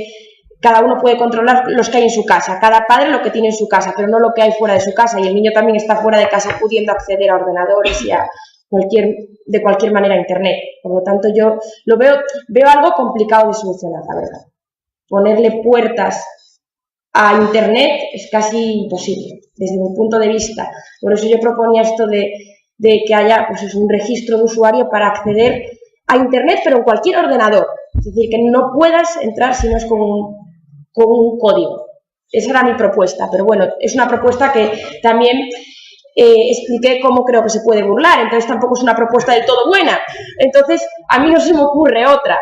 cada uno puede controlar los que hay en su casa. Cada padre lo que tiene en su casa, pero no lo que hay fuera de su casa. Y el niño también está fuera de casa pudiendo acceder a ordenadores y a de cualquier manera a Internet. Por lo tanto, yo lo veo algo complicado de solucionar, la verdad. Ponerle puertas a Internet es casi imposible, desde mi punto de vista. Por eso yo proponía esto de que haya un registro de usuario para acceder a Internet, pero en cualquier ordenador. Es decir, que no puedas entrar si no es con un código. Esa era mi propuesta, pero bueno, es una propuesta que también expliqué cómo creo que se puede burlar, entonces tampoco es una propuesta del todo buena. Entonces, a mí no se me ocurre otra.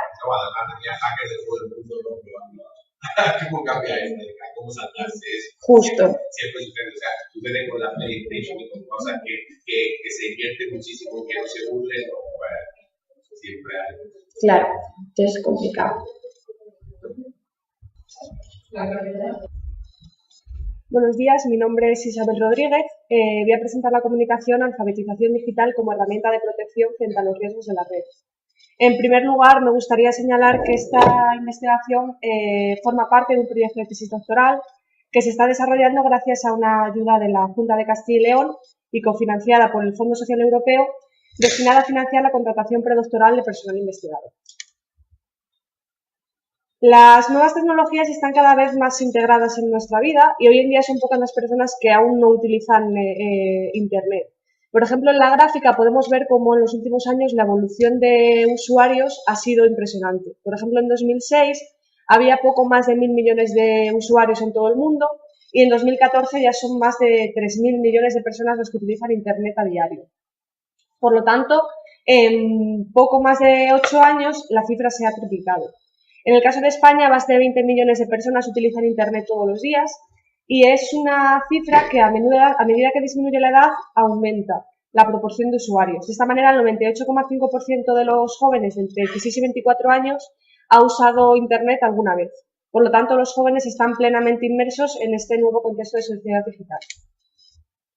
¿Cómo cambiar esto? ¿Cómo saltarse eso? Justo. Siempre sucede con la PlayStation y con cosas que se invierte muchísimo, que no se burlen, siempre hay. Claro, entonces es complicado. Buenos días, mi nombre es Isabel Rodríguez. Voy a presentar la comunicación Alfabetización Digital como herramienta de protección frente a los riesgos de la red. En primer lugar, me gustaría señalar que esta investigación forma parte de un proyecto de tesis doctoral que se está desarrollando gracias a una ayuda de la Junta de Castilla y León y cofinanciada por el Fondo Social Europeo, destinada a financiar la contratación predoctoral de personal investigador. Las nuevas tecnologías están cada vez más integradas en nuestra vida y hoy en día son pocas las personas que aún no utilizan Internet. Por ejemplo, en la gráfica podemos ver cómo en los últimos años la evolución de usuarios ha sido impresionante. Por ejemplo, en 2006 había poco más de 1.000 millones de usuarios en todo el mundo y en 2014 ya son más de 3.000 millones de personas los que utilizan Internet a diario. Por lo tanto, en poco más de 8 años la cifra se ha triplicado. En el caso de España, más de 20 millones de personas utilizan Internet todos los días y es una cifra que a medida que disminuye la edad aumenta la proporción de usuarios. De esta manera, el 98,5% de los jóvenes entre 16 y 24 años ha usado Internet alguna vez. Por lo tanto, los jóvenes están plenamente inmersos en este nuevo contexto de sociedad digital.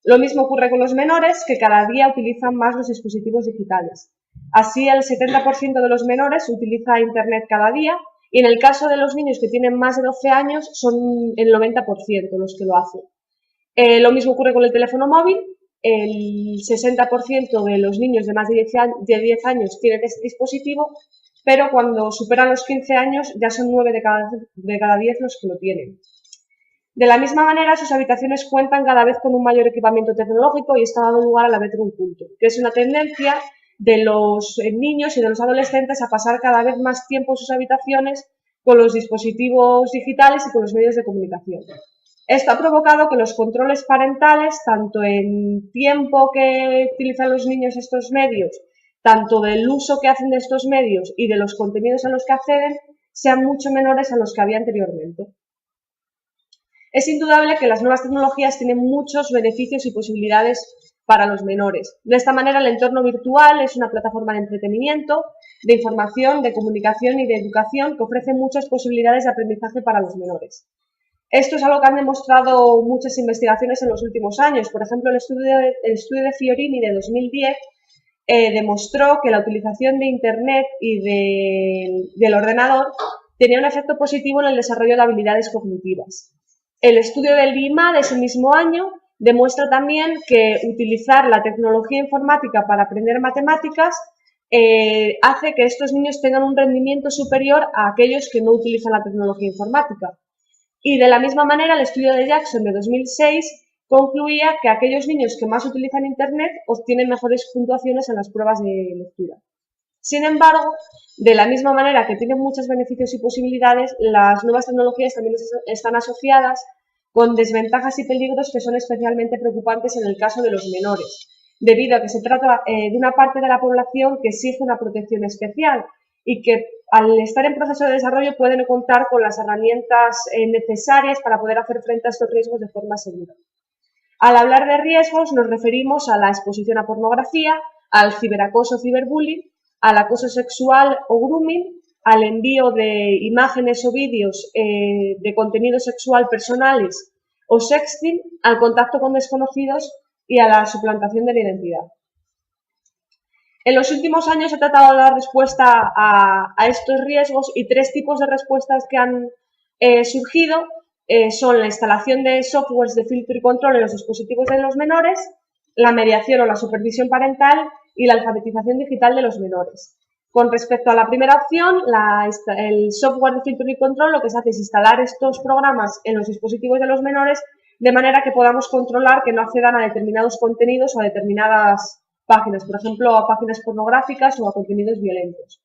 Lo mismo ocurre con los menores, que cada día utilizan más los dispositivos digitales. Así, el 70% de los menores utiliza Internet cada día y en el caso de los niños que tienen más de 12 años son el 90% los que lo hacen. Lo mismo ocurre con el teléfono móvil. El 60% de los niños de más de 10 años tienen este dispositivo, pero cuando superan los 15 años ya son 9 de cada 10 los que lo tienen. De la misma manera, sus habitaciones cuentan cada vez con un mayor equipamiento tecnológico y esto ha dado lugar a la vez un culto, que es una tendencia de los niños y de los adolescentes a pasar cada vez más tiempo en sus habitaciones con los dispositivos digitales y con los medios de comunicación. Esto ha provocado que los controles parentales, tanto en tiempo que utilizan los niños estos medios, tanto del uso que hacen de estos medios y de los contenidos a los que acceden, sean mucho menores a los que había anteriormente. Es indudable que las nuevas tecnologías tienen muchos beneficios y posibilidades para los menores. De esta manera, el entorno virtual es una plataforma de entretenimiento, de información, de comunicación y de educación que ofrece muchas posibilidades de aprendizaje para los menores. Esto es algo que han demostrado muchas investigaciones en los últimos años. Por ejemplo, el estudio de Fiorini de 2010 demostró que la utilización de Internet y del ordenador tenía un efecto positivo en el desarrollo de habilidades cognitivas. El estudio del BIMA de ese mismo año demuestra también que utilizar la tecnología informática para aprender matemáticas hace que estos niños tengan un rendimiento superior a aquellos que no utilizan la tecnología informática. Y de la misma manera, el estudio de Jackson de 2006 concluía que aquellos niños que más utilizan Internet obtienen mejores puntuaciones en las pruebas de lectura. Sin embargo, de la misma manera que tienen muchos beneficios y posibilidades, las nuevas tecnologías también están asociadas con desventajas y peligros que son especialmente preocupantes en el caso de los menores, debido a que se trata de una parte de la población que exige una protección especial y que al estar en proceso de desarrollo pueden contar con las herramientas necesarias para poder hacer frente a estos riesgos de forma segura. Al hablar de riesgos nos referimos a la exposición a pornografía, al ciberacoso o ciberbullying, al acoso sexual o grooming, al envío de imágenes o vídeos de contenido sexual personales o sexting, al contacto con desconocidos y a la suplantación de la identidad. En los últimos años he tratado de dar respuesta a estos riesgos y tres tipos de respuestas que han surgido son la instalación de softwares de filtro y control en los dispositivos de los menores, la mediación o la supervisión parental y la alfabetización digital de los menores. Con respecto a la primera opción, el software de filtro y control, lo que se hace es instalar estos programas en los dispositivos de los menores de manera que podamos controlar que no accedan a determinados contenidos o a determinadas páginas, por ejemplo, a páginas pornográficas o a contenidos violentos.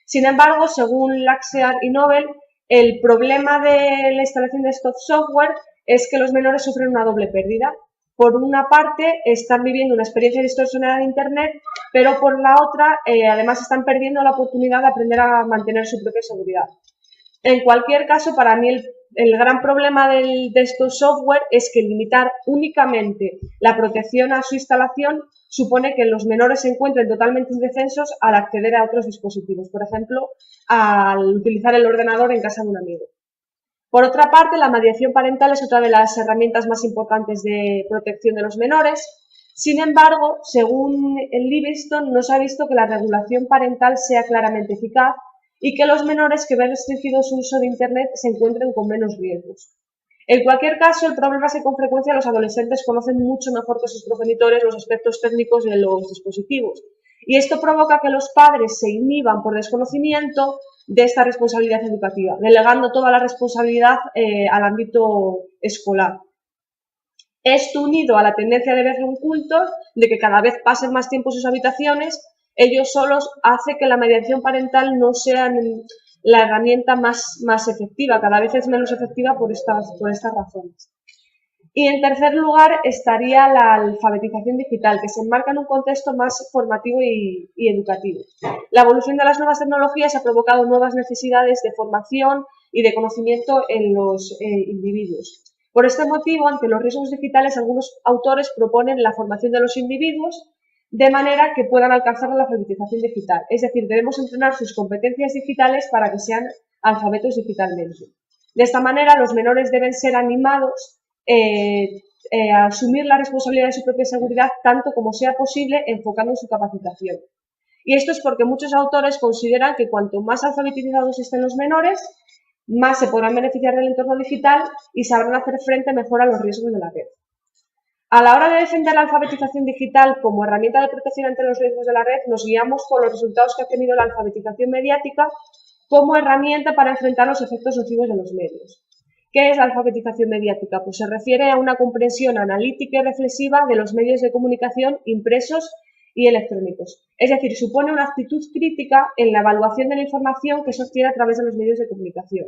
Sin embargo, según Laxer y Nobel, el problema de la instalación de estos software es que los menores sufren una doble pérdida. Por una parte, están viviendo una experiencia distorsionada de Internet, pero por la otra, además están perdiendo la oportunidad de aprender a mantener su propia seguridad. En cualquier caso, para mí el gran problema de estos software es que limitar únicamente la protección a su instalación supone que los menores se encuentren totalmente indefensos al acceder a otros dispositivos, por ejemplo, al utilizar el ordenador en casa de un amigo. Por otra parte, la mediación parental es otra de las herramientas más importantes de protección de los menores. Sin embargo, según el Livingston, no se ha visto que la regulación parental sea claramente eficaz y que los menores que ven restringido su uso de Internet se encuentren con menos riesgos. En cualquier caso, el problema es que con frecuencia los adolescentes conocen mucho mejor que sus progenitores los aspectos técnicos de los dispositivos. Y esto provoca que los padres se inhiban por desconocimiento de esta responsabilidad educativa, delegando toda la responsabilidad al ámbito escolar. Esto unido a la tendencia de verlo un culto, de que cada vez pasen más tiempo en sus habitaciones, ellos solos hace que la mediación parental no sea la herramienta más efectiva, cada vez es menos efectiva por estas razones. Y en tercer lugar estaría la alfabetización digital, que se enmarca en un contexto más formativo y educativo. La evolución de las nuevas tecnologías ha provocado nuevas necesidades de formación y de conocimiento en los individuos. Por este motivo, ante los riesgos digitales, algunos autores proponen la formación de los individuos de manera que puedan alcanzar la alfabetización digital. Es decir, debemos entrenar sus competencias digitales para que sean alfabetos digitalmente. De esta manera, los menores deben ser animados a asumir la responsabilidad de su propia seguridad tanto como sea posible, enfocando en su capacitación. Y esto es porque muchos autores consideran que cuanto más alfabetizados estén los menores, más se podrán beneficiar del entorno digital y sabrán hacer frente mejor a los riesgos de la red. A la hora de defender la alfabetización digital como herramienta de protección ante los riesgos de la red, nos guiamos por los resultados que ha tenido la alfabetización mediática como herramienta para enfrentar los efectos nocivos de los medios. ¿Qué es la alfabetización mediática? Pues se refiere a una comprensión analítica y reflexiva de los medios de comunicación impresos y electrónicos. Es decir, supone una actitud crítica en la evaluación de la información que se obtiene a través de los medios de comunicación.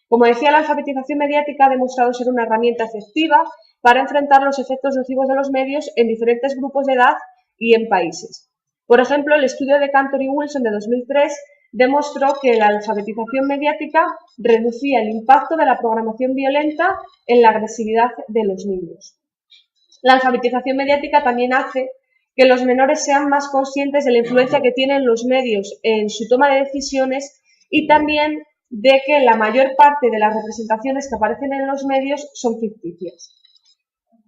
Como decía, la alfabetización mediática ha demostrado ser una herramienta efectiva para enfrentar los efectos nocivos de los medios en diferentes grupos de edad y en países. Por ejemplo, el estudio de Cantor y Wilson de 2003 demostró que la alfabetización mediática reducía el impacto de la programación violenta en la agresividad de los niños. La alfabetización mediática también hace que los menores sean más conscientes de la influencia que tienen los medios en su toma de decisiones y también de que la mayor parte de las representaciones que aparecen en los medios son ficticias.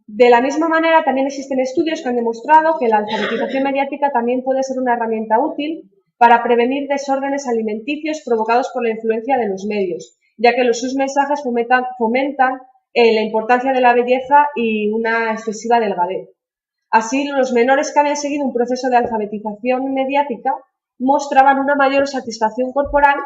De la misma manera, también existen estudios que han demostrado que la alfabetización mediática también puede ser una herramienta útil para prevenir desórdenes alimenticios provocados por la influencia de los medios, ya que sus mensajes fomentan la importancia de la belleza y una excesiva delgadez. Así, los menores que habían seguido un proceso de alfabetización mediática mostraban una mayor satisfacción corporal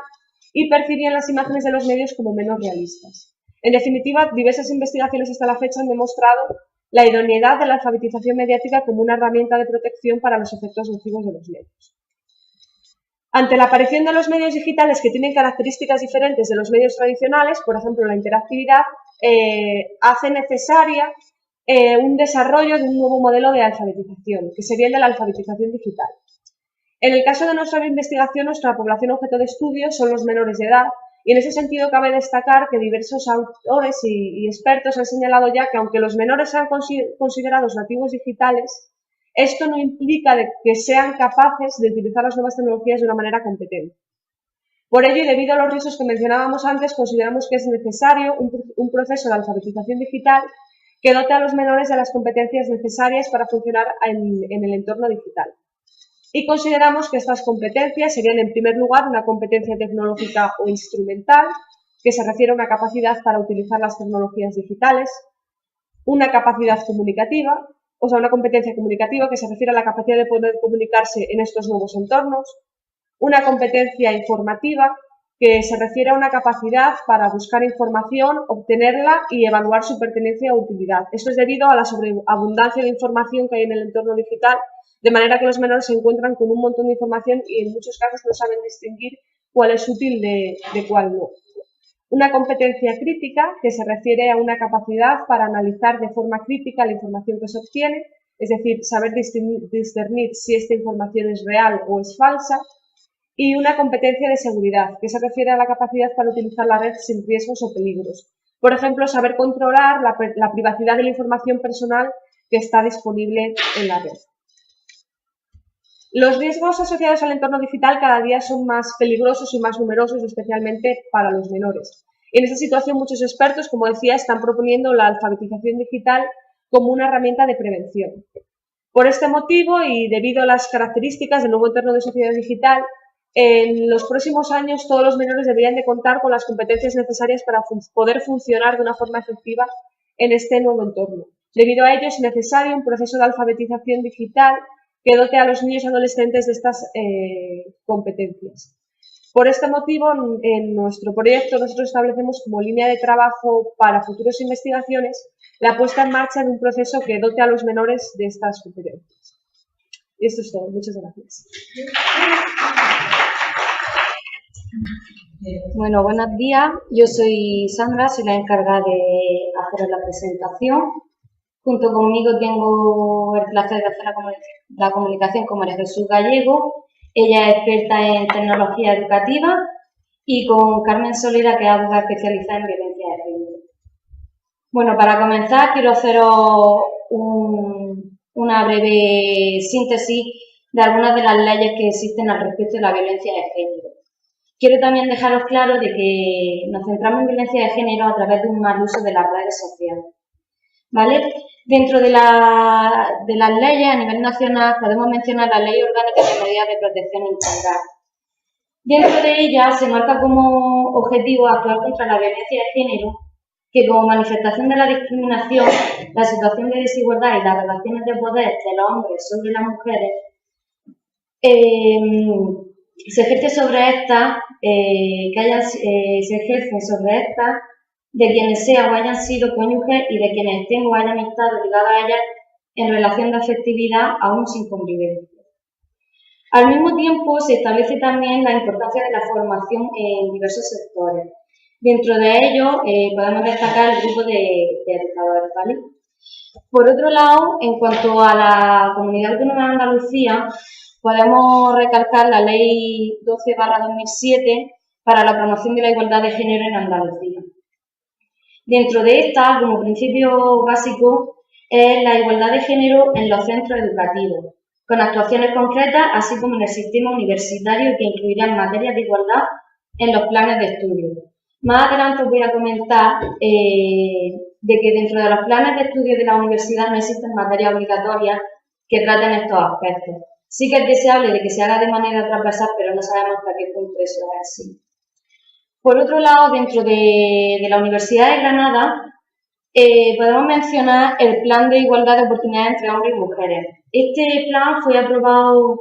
y percibían las imágenes de los medios como menos realistas. En definitiva, diversas investigaciones hasta la fecha han demostrado la idoneidad de la alfabetización mediática como una herramienta de protección para los efectos nocivos de los medios. Ante la aparición de los medios digitales que tienen características diferentes de los medios tradicionales, por ejemplo, la interactividad, hace necesaria un desarrollo de un nuevo modelo de alfabetización, que sería el de la alfabetización digital. En el caso de nuestra investigación, nuestra población objeto de estudio son los menores de edad, y en ese sentido cabe destacar que diversos autores y expertos han señalado ya que aunque los menores sean considerados nativos digitales, esto no implica que sean capaces de utilizar las nuevas tecnologías de una manera competente. Por ello, y debido a los riesgos que mencionábamos antes, consideramos que es necesario un proceso de alfabetización digital que dote a los menores de las competencias necesarias para funcionar en el entorno digital. Y consideramos que estas competencias serían, en primer lugar, una competencia tecnológica o instrumental, que se refiere a una capacidad para utilizar las tecnologías digitales, una capacidad comunicativa, o sea, una competencia comunicativa que se refiere a la capacidad de poder comunicarse en estos nuevos entornos, una competencia informativa, que se refiere a una capacidad para buscar información, obtenerla y evaluar su pertenencia o utilidad. Esto es debido a la sobreabundancia de información que hay en el entorno digital, de manera que los menores se encuentran con un montón de información y en muchos casos no saben distinguir cuál es útil de cuál no. Una competencia crítica, que se refiere a una capacidad para analizar de forma crítica la información que se obtiene, es decir, saber discernir si esta información es real o es falsa. Y una competencia de seguridad, que se refiere a la capacidad para utilizar la red sin riesgos o peligros. Por ejemplo, saber controlar la privacidad de la información personal que está disponible en la red. Los riesgos asociados al entorno digital cada día son más peligrosos y más numerosos, especialmente para los menores. En esta situación, muchos expertos, como decía, están proponiendo la alfabetización digital como una herramienta de prevención. Por este motivo y debido a las características del nuevo entorno de sociedad digital, en los próximos años todos los menores deberían de contar con las competencias necesarias para poder funcionar de una forma efectiva en este nuevo entorno. Debido a ello es necesario un proceso de alfabetización digital que dote a los niños y adolescentes de estas competencias. Por este motivo, en nuestro proyecto nosotros establecemos como línea de trabajo para futuras investigaciones la puesta en marcha de un proceso que dote a los menores de estas competencias. Y esto es todo. Muchas gracias. Bueno, buenos días. Yo soy Sandra, soy la encargada de hacer la presentación. Junto conmigo tengo el placer de hacer la comunicación con María Jesús Gallego. Ella es experta en tecnología educativa, y con Carmen Solera, que es abogada especializada en violencia de género. Bueno, para comenzar quiero haceros una breve síntesis de algunas de las leyes que existen al respecto de la violencia de género. Quiero también dejaros claro de que nos centramos en violencia de género a través de un mal uso de las redes sociales. ¿Vale? Dentro de las leyes a nivel nacional podemos mencionar la Ley Orgánica de Medidas de Protección Integral. Dentro de ella se marca como objetivo actuar contra la violencia de género, que como manifestación de la discriminación, la situación de desigualdad y las relaciones de poder de los hombres sobre las mujeres se ejerce sobre estas, se ejerce sobre estas de quienes sean o hayan sido cónyuges y de quienes estén o hayan estado ligadas a ellas en relación de afectividad aún sin convivencia. Al mismo tiempo, se establece también la importancia de la formación en diversos sectores. Dentro de ellos podemos destacar el grupo de educadores, ¿vale? Por otro lado, en cuanto a la Comunidad Autónoma de Andalucía, podemos recalcar la Ley 12/2007 para la promoción de la igualdad de género en Andalucía. Dentro de esta, como principio básico, es la igualdad de género en los centros educativos, con actuaciones concretas, así como en el sistema universitario, que incluirán materias de igualdad en los planes de estudio. Más adelante os voy a comentar de que dentro de los planes de estudio de la universidad no existen materias obligatorias que traten estos aspectos. Sí que es deseable de que se haga de manera transversal, pero no sabemos hasta qué punto eso es así. Por otro lado, dentro de la Universidad de Granada, podemos mencionar el Plan de Igualdad de Oportunidades entre Hombres y Mujeres. Este plan fue aprobado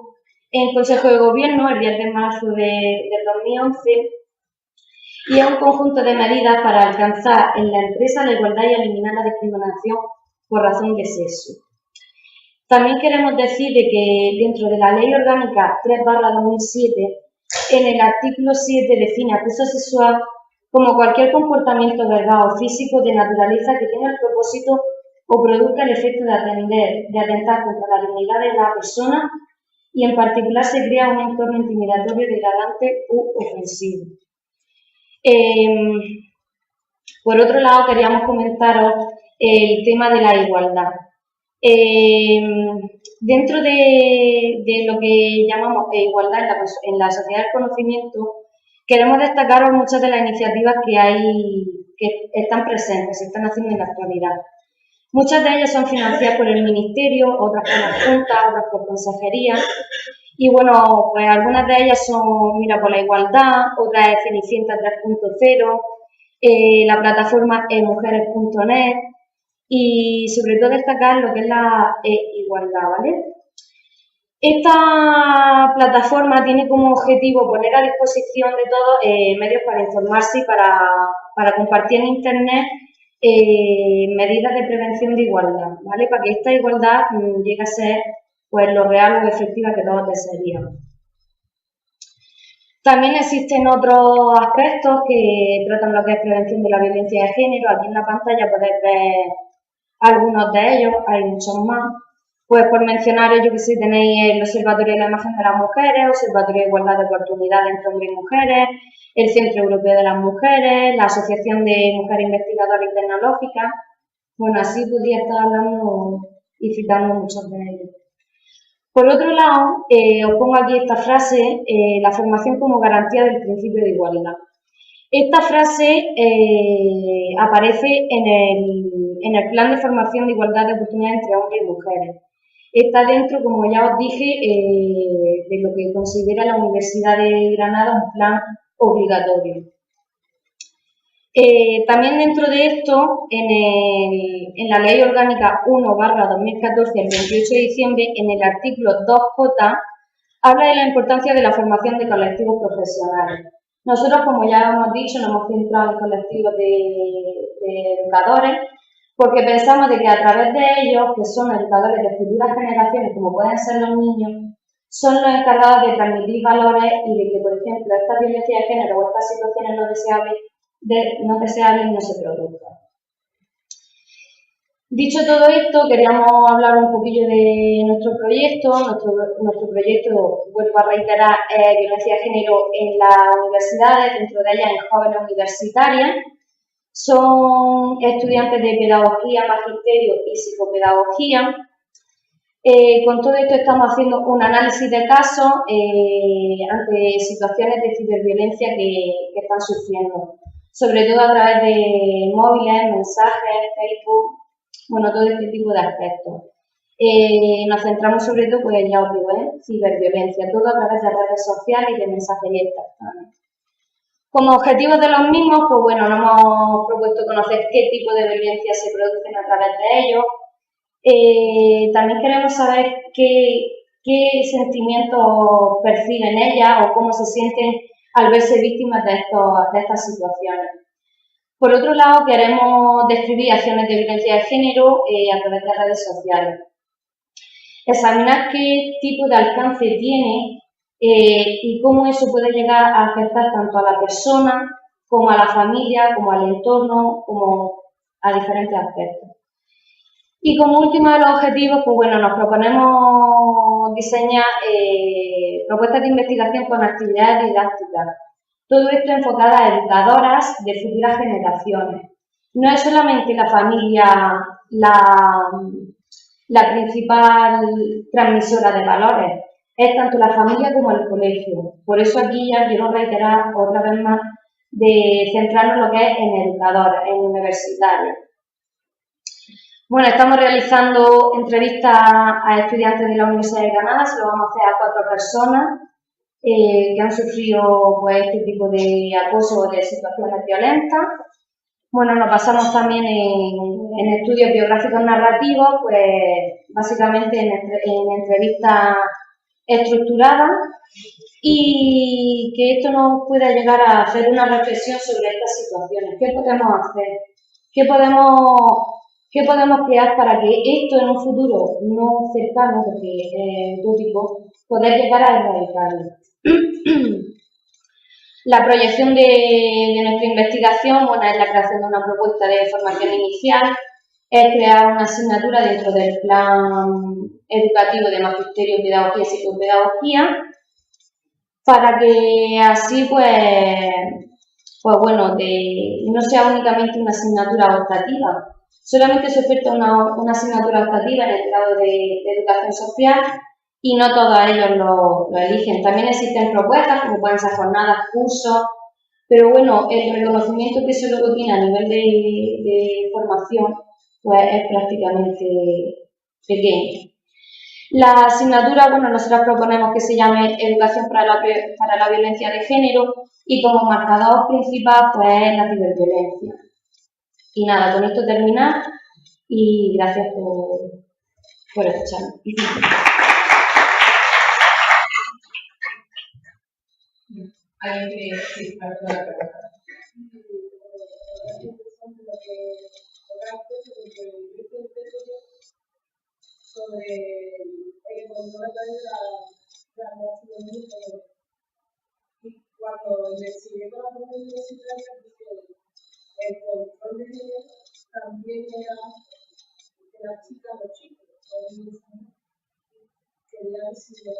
en el Consejo de Gobierno el 10 de marzo del 2011 y es un conjunto de medidas para alcanzar en la empresa la igualdad y eliminar la discriminación por razón de sexo. También queremos decir de que dentro de la Ley Orgánica 3/2007 en el artículo 7 define acoso sexual como cualquier comportamiento verbal o físico de naturaleza que tenga el propósito o produzca el efecto de atentar contra la dignidad de la persona y en particular se crea un entorno intimidatorio, degradante u ofensivo. Por otro lado, queríamos comentaros el tema de la igualdad. Dentro de lo que llamamos igualdad en la sociedad del conocimiento, queremos destacaros muchas de las iniciativas que están presentes, se están haciendo en la actualidad. Muchas de ellas son financiadas por el Ministerio, otras por la Junta, otras por consejería. Y bueno, pues algunas de ellas son Mira por la Igualdad, otra es Cenicienta 3.0, la plataforma emujeres.net y sobre todo destacar lo que es la igualdad, ¿vale? Esta plataforma tiene como objetivo poner a disposición de todos medios para informarse y para compartir en Internet medidas de prevención de igualdad, ¿vale? Para que esta igualdad llegue a ser pues, lo real o efectiva que todos desearíamos. También existen otros aspectos que tratan lo que es prevención de la violencia de género. Aquí en la pantalla podéis ver algunos de ellos, hay muchos más. Pues por mencionar, yo que sé, tenéis el Observatorio de la Imagen de las Mujeres, Observatorio de Igualdad de Oportunidades entre Hombres y Mujeres, el Centro Europeo de las Mujeres, la Asociación de Mujeres Investigadoras y Tecnológicas. Bueno, así podría estar hablando y citando muchos de ellos. Por otro lado, os pongo aquí esta frase, la formación como garantía del principio de igualdad. Esta frase aparece en el Plan de Formación de Igualdad de Oportunidades entre Hombres y Mujeres. Está dentro, como ya os dije, de lo que considera la Universidad de Granada un plan obligatorio. También dentro de esto, en la Ley Orgánica 1/2014, el 28 de diciembre, en el artículo 2J, habla de la importancia de la formación de colectivos profesionales. Nosotros, como ya hemos dicho, nos hemos centrado en colectivos de educadores, porque pensamos de que a través de ellos, que son educadores de futuras generaciones, como pueden ser los niños, son los encargados de transmitir valores y de que, por ejemplo, esta violencia de género o estas situaciones no deseables no se produzcan. Dicho todo esto, queríamos hablar un poquillo de nuestro proyecto. Nuestro proyecto, vuelvo a reiterar, es violencia de género en las universidades, dentro de ellas en jóvenes universitarias. Son estudiantes de pedagogía, magisterio y psicopedagogía. Con todo esto estamos haciendo un análisis de casos ante situaciones de ciberviolencia que están sufriendo, sobre todo a través de móviles, mensajes, Facebook, bueno, todo este tipo de aspectos. Nos centramos sobre todo, pues ya os digo, ciberviolencia, todo a través de redes sociales y de mensajería instantánea. Como objetivos de los mismos, pues bueno, nos hemos propuesto conocer qué tipo de violencia se producen a través de ellos. También queremos saber qué sentimientos perciben ellas o cómo se sienten al verse víctimas de estas situaciones. Por otro lado, queremos describir acciones de violencia de género a través de redes sociales. Examinar qué tipo de alcance tiene y cómo eso puede llegar a afectar tanto a la persona como a la familia, como al entorno, como a diferentes aspectos. Y como último de los objetivos, pues bueno, nos proponemos diseñar propuestas de investigación con actividades didácticas. Todo esto enfocado a educadoras de futuras generaciones. No es solamente la familia la principal transmisora de valores, es tanto la familia como el colegio. Por eso aquí ya quiero reiterar otra vez más de centrarnos en lo que es en educadores, en universitarios. Bueno, estamos realizando entrevistas a estudiantes de la Universidad de Granada, se lo vamos a hacer a 4 personas que han sufrido pues, este tipo de acoso o de situaciones violentas. Bueno, nos basamos también en estudios biográficos narrativos, pues básicamente en entrevistas estructuradas y que esto nos pueda llegar a hacer una reflexión sobre estas situaciones. ¿Qué podemos hacer? ¿Qué podemos crear para que esto en un futuro no cercano, porque es utópico, poder llegar a erradicarlo? La proyección de nuestra investigación, bueno, es la creación de una propuesta de formación inicial, es crear una asignatura dentro del plan educativo de Magisterio en Pedagogía y Psicopedagogía, para que así, pues bueno, no sea únicamente una asignatura optativa. Solamente se oferta una asignatura optativa en el grado de Educación Social y no todos ellos lo eligen. También existen propuestas, como pueden ser jornadas, cursos, pero bueno, el reconocimiento que eso luego tiene a nivel de formación, pues es prácticamente pequeño. La asignatura, bueno, nosotros proponemos que se llame Educación para la Violencia de Género y como marcador principal, pues es la ciberviolencia. Y nada, con esto terminar y gracias por escucharme. ¿Alguien que sí, para toda la pregunta? Sobre el control de la nación y cuando investigué con la comunidad universitaria, el control de género también era de la chica o los chicos. Quería decir lo que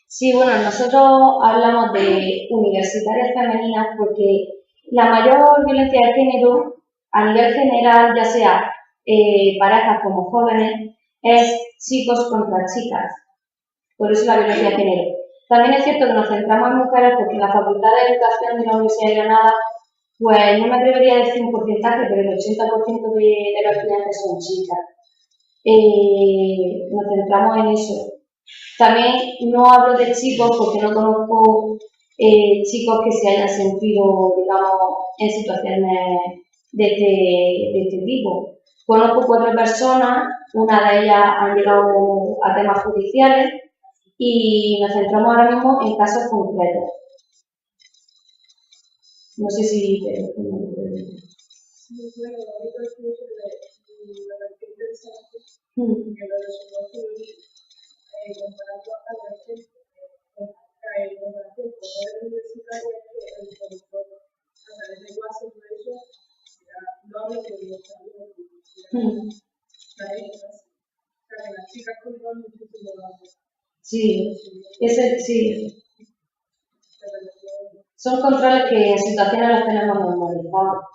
Sí, bueno, nosotros hablamos de universitarias femeninas porque la mayor violencia de género, a nivel general, ya sea parejas como jóvenes, es chicos contra chicas. Por eso la violencia de género. También es cierto que nos centramos en mujeres porque en la Facultad de Educación de la Universidad de Granada, pues no me atrevería a decir un porcentaje, pero el 80% de los estudiantes son chicas. Nos centramos en eso. También no hablo de chicos porque no conozco chicos que se hayan sentido, digamos, en situaciones de este tipo. Conozco 4 personas, una de ellas han llegado a temas judiciales y nos centramos ahora mismo en casos concretos. No sé si Sí, sí. Son controles que en situaciones los tenemos normalizados.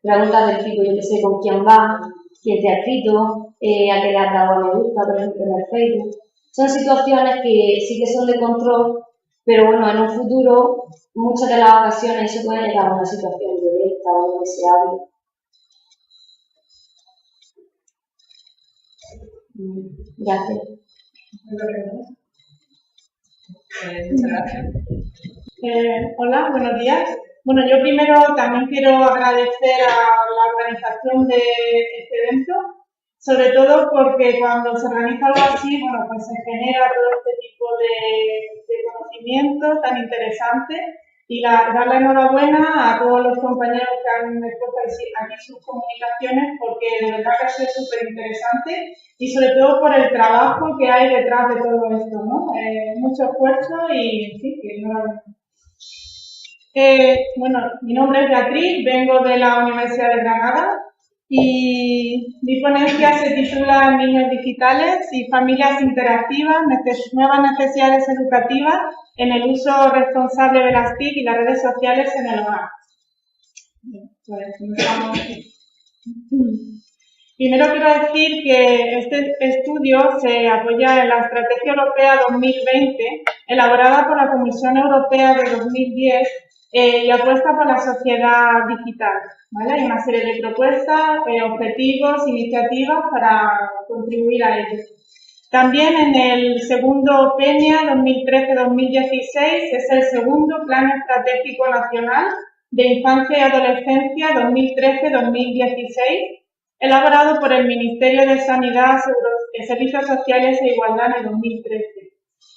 Preguntas del tipo, yo que sé, con quién va, quién te ha escrito, a qué le has dado a me gusta, por ejemplo, en el Facebook. Son situaciones que sí que son de control, pero bueno, en un futuro, muchas de las ocasiones eso puede llegar a una situación violenta o no deseable. Gracias. Muchas gracias. Hola, buenos días. Bueno, yo primero también quiero agradecer a la organización de este evento, sobre todo porque cuando se organiza algo así, bueno, pues se genera todo este tipo de conocimiento tan interesante y dar la enhorabuena a todos los compañeros que han expuesto aquí sus comunicaciones porque de verdad que eso es súper interesante y sobre todo por el trabajo que hay detrás de todo esto, ¿no? Mucho esfuerzo y en fin, que enhorabuena. Bueno, mi nombre es Beatriz, vengo de la Universidad de Granada y mi ponencia se titula Niños digitales y familias interactivas, nuevas necesidades educativas en el uso responsable de las TIC y las redes sociales en el hogar. Primero quiero decir que este estudio se apoya en la Estrategia Europea 2020, elaborada por la Comisión Europea de 2010, y apuesta por la sociedad digital, ¿vale? Hay una serie de propuestas, objetivos, iniciativas para contribuir a ello. También en el segundo PENIA 2013-2016 es el segundo Plan Estratégico Nacional de Infancia y Adolescencia 2013-2016, elaborado por el Ministerio de Sanidad, Servicios Sociales e Igualdad en el 2013.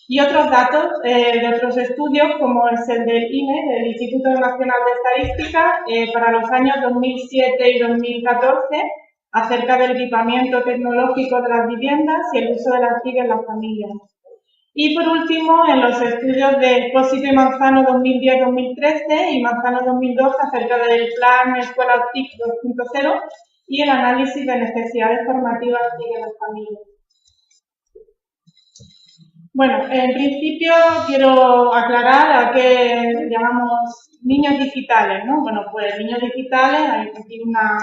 Y otros datos de otros estudios, como es el del INE, del Instituto Nacional de Estadística, para los años 2007 y 2014, acerca del equipamiento tecnológico de las viviendas y el uso de las TIC en las familias. Y por último, en los estudios de Expósito y Manzano 2010-2013 y Manzano 2012 acerca del Plan Escuela TIC 2.0 y el análisis de necesidades formativas TIC en las familias. Bueno, en principio quiero aclarar a qué llamamos niños digitales, ¿no? Bueno, pues niños digitales, hay aquí una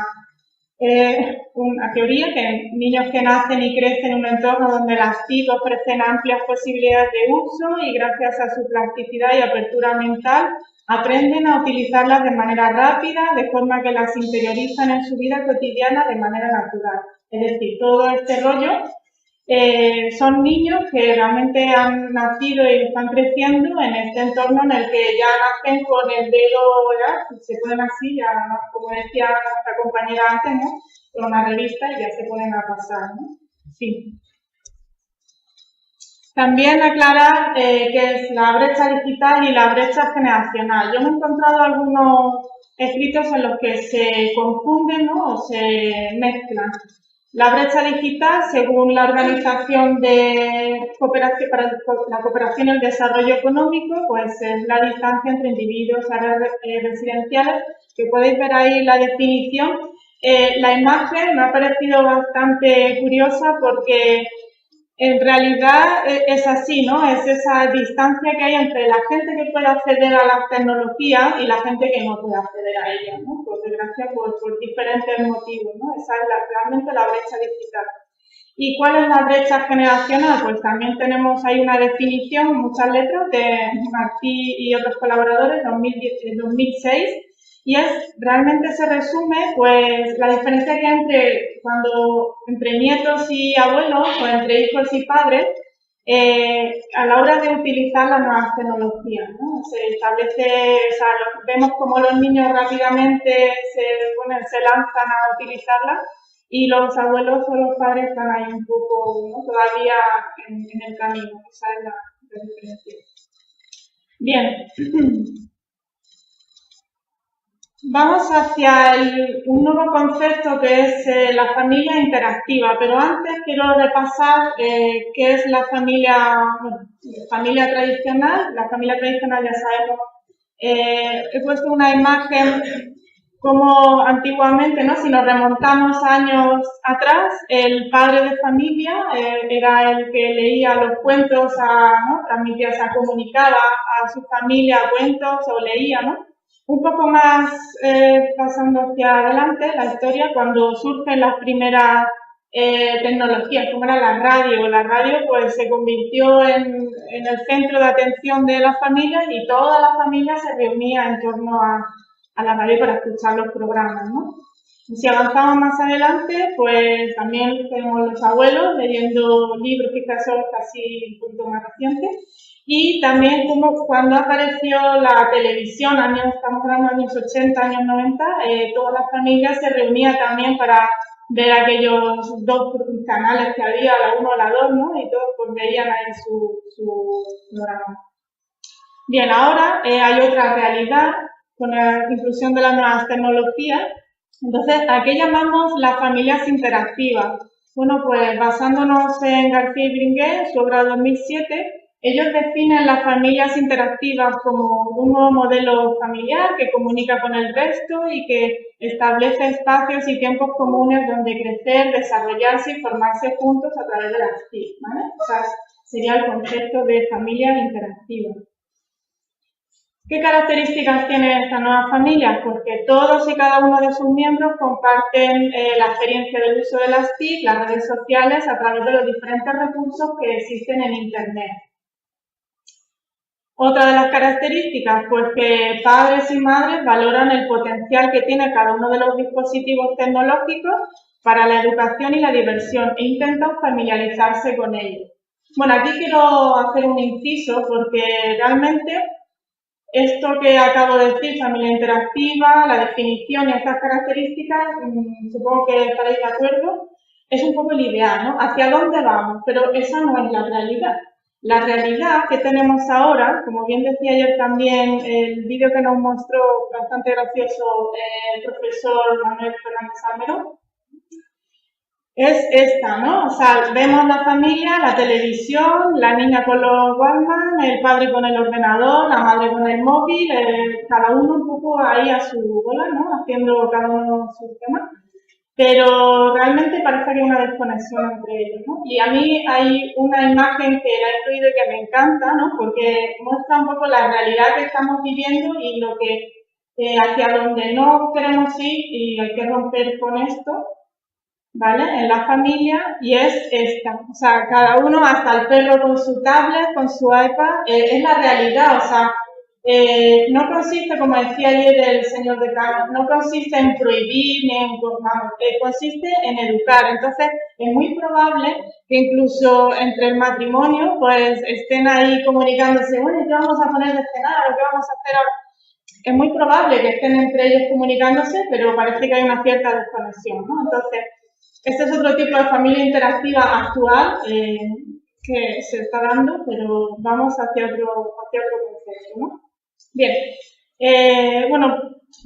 teoría que niños que nacen y crecen en un entorno donde las TIC ofrecen amplias posibilidades de uso y gracias a su plasticidad y apertura mental aprenden a utilizarlas de manera rápida, de forma que las interiorizan en su vida cotidiana de manera natural. Es decir, todo este rollo son niños que realmente han nacido y están creciendo en este entorno en el que ya nacen con el dedo, ¿verdad? Se ponen así, ya, como decía nuestra compañera antes, ¿no? Con una revista y ya se ponen a pasar, ¿no? Sí. También aclarar qué es la brecha digital y la brecha generacional. Yo me he encontrado algunos escritos en los que se confunden, ¿no? O se mezclan. La brecha digital, según la Organización de Cooperación para la Cooperación y el Desarrollo Económico, pues es la distancia entre individuos, áreas residenciales, que podéis ver ahí la definición. La imagen me ha parecido bastante curiosa porque en realidad es así, ¿no? Es esa distancia que hay entre la gente que puede acceder a las tecnologías y la gente que no puede acceder a ellas, ¿no? Por desgracia, por diferentes motivos, ¿no? Esa es realmente la brecha digital. ¿Y cuál es la brecha generacional? Pues también tenemos ahí una definición, muchas letras, de Martí y otros colaboradores, 2006, y realmente se resume, pues, la diferencia que hay entre nietos y abuelos, o entre hijos y padres, a la hora de utilizar las nuevas tecnologías, ¿no? Se establece, o sea, vemos como los niños rápidamente se lanzan a utilizarlas, y los abuelos o los padres están ahí un poco, ¿no? Todavía en el camino. Esa es la diferencia. Bien. Vamos hacia un nuevo concepto que es la familia interactiva, pero antes quiero repasar qué es la familia tradicional. La familia tradicional, ya sabemos, he puesto una imagen como antiguamente, ¿no? Si nos remontamos años atrás, el padre de familia era el que leía los cuentos, ¿no? Transmitía, comunicaba a su familia cuentos o leía, ¿no? Un poco más pasando hacia adelante la historia, cuando surgen las primeras tecnologías, como era la radio. La radio pues se convirtió en el centro de atención de las familias y toda la familia se reunía en torno a la radio para escuchar los programas, ¿no? Y si avanzamos más adelante, pues también tenemos los abuelos leyendo libros quizás son casi un poquito más recientes. Y también como cuando apareció la televisión, estamos hablando de años 80, años 90, toda la familia se reunía también para ver aquellos dos canales que había, la 1 o la 2, ¿no? Y todos pues veían ahí su programa. Bien, ahora hay otra realidad con la inclusión de las nuevas tecnologías. Entonces, ¿a qué llamamos las familias interactivas? Bueno, pues basándonos en García y Bringuet, su obra 2007, ellos definen las familias interactivas como un nuevo modelo familiar que comunica con el resto y que establece espacios y tiempos comunes donde crecer, desarrollarse y formarse juntos a través de las TIC, ¿vale? O sea, sería el concepto de familia interactiva. ¿Qué características tiene esta nueva familia? Pues que todos y cada uno de sus miembros comparten la experiencia del uso de las TIC, las redes sociales, a través de los diferentes recursos que existen en Internet. Otra de las características, pues que padres y madres valoran el potencial que tiene cada uno de los dispositivos tecnológicos para la educación y la diversión e intentan familiarizarse con ellos. Bueno, aquí quiero hacer un inciso porque realmente esto que acabo de decir, familia interactiva, la definición y estas características, supongo que estaréis de acuerdo, es un poco el ideal, ¿no? ¿Hacia dónde vamos? Pero esa no es la realidad. La realidad que tenemos ahora, como bien decía ayer también el vídeo que nos mostró bastante gracioso el profesor Manuel Fernández Salmerón, es esta, ¿no? O sea, vemos la familia, la televisión, la niña con los Walkman, el padre con el ordenador, la madre con el móvil, cada uno un poco ahí a su bola, ¿no? Haciendo cada uno su tema. Pero realmente parece que hay una desconexión entre ellos, ¿no? Y a mí hay una imagen que la he incluido y que me encanta, ¿no? Porque muestra un poco la realidad que estamos viviendo y lo que hacia donde no queremos ir y hay que romper con esto, ¿vale? En la familia, y es esta. O sea, cada uno, hasta el perro con su tablet, con su iPad, es la realidad, o sea, no consiste, como decía ayer el señor decano, no consiste en prohibir ni en consiste en educar. Entonces, es muy probable que incluso entre el matrimonio, pues estén ahí comunicándose, bueno, ¿qué vamos a poner de cenar o qué vamos a hacer ahora? Es muy probable que estén entre ellos comunicándose, pero parece que hay una cierta desconexión, ¿no? Entonces, este es otro tipo de familia interactiva actual que se está dando, pero vamos hacia otro concepto, ¿no? Bien, bueno,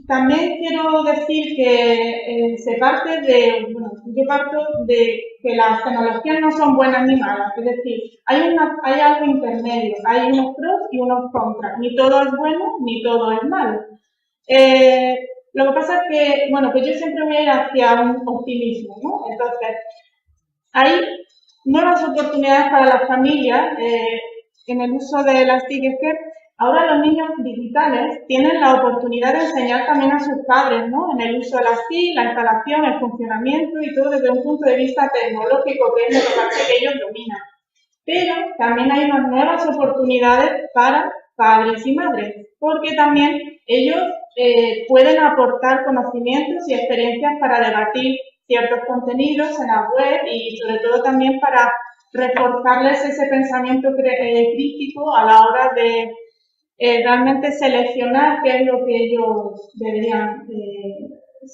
también quiero decir que se parte de, bueno, yo parto de que las tecnologías no son buenas ni malas, es decir, hay algo intermedio, hay unos pros y unos contras, ni todo es bueno ni todo es malo. Lo que pasa es que, bueno, pues yo siempre voy a ir hacia un optimismo, ¿no? Entonces, hay nuevas oportunidades para las familias en el uso de las TIC. Es que ahora los niños digitales tienen la oportunidad de enseñar también a sus padres, ¿no? En el uso de las TIC, la instalación, el funcionamiento y todo desde un punto de vista tecnológico, que es lo que parece que ellos dominan. Pero también hay unas nuevas oportunidades para padres y madres, porque también ellos pueden aportar conocimientos y experiencias para debatir ciertos contenidos en la web y sobre todo también para reforzarles ese pensamiento crítico a la hora de realmente seleccionar qué es lo que ellos deberían,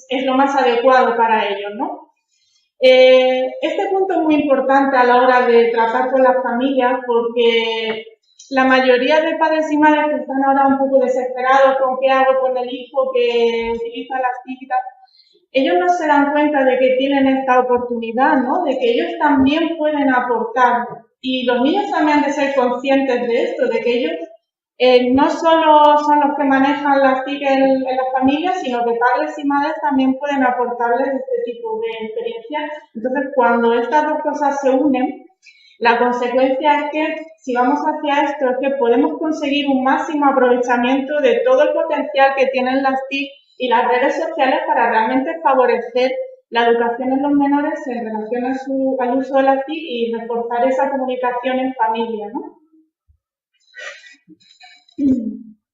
es lo más adecuado para ellos, ¿no? Este punto es muy importante a la hora de tratar con las familias porque la mayoría de padres y madres que están ahora un poco desesperados con qué hago con el hijo que utiliza las TIC y tal, ellos no se dan cuenta de que tienen esta oportunidad, ¿no? De que ellos también pueden aportar. Y los niños también han de ser conscientes de esto, de que ellos no solo son los que manejan las TIC en las familias, sino que padres y madres también pueden aportarles este tipo de experiencias. Entonces, cuando estas dos cosas se unen, la consecuencia es que, si vamos hacia esto, es que podemos conseguir un máximo aprovechamiento de todo el potencial que tienen las TIC y las redes sociales para realmente favorecer la educación en los menores en relación al uso de las TIC y reforzar esa comunicación en familia, ¿no?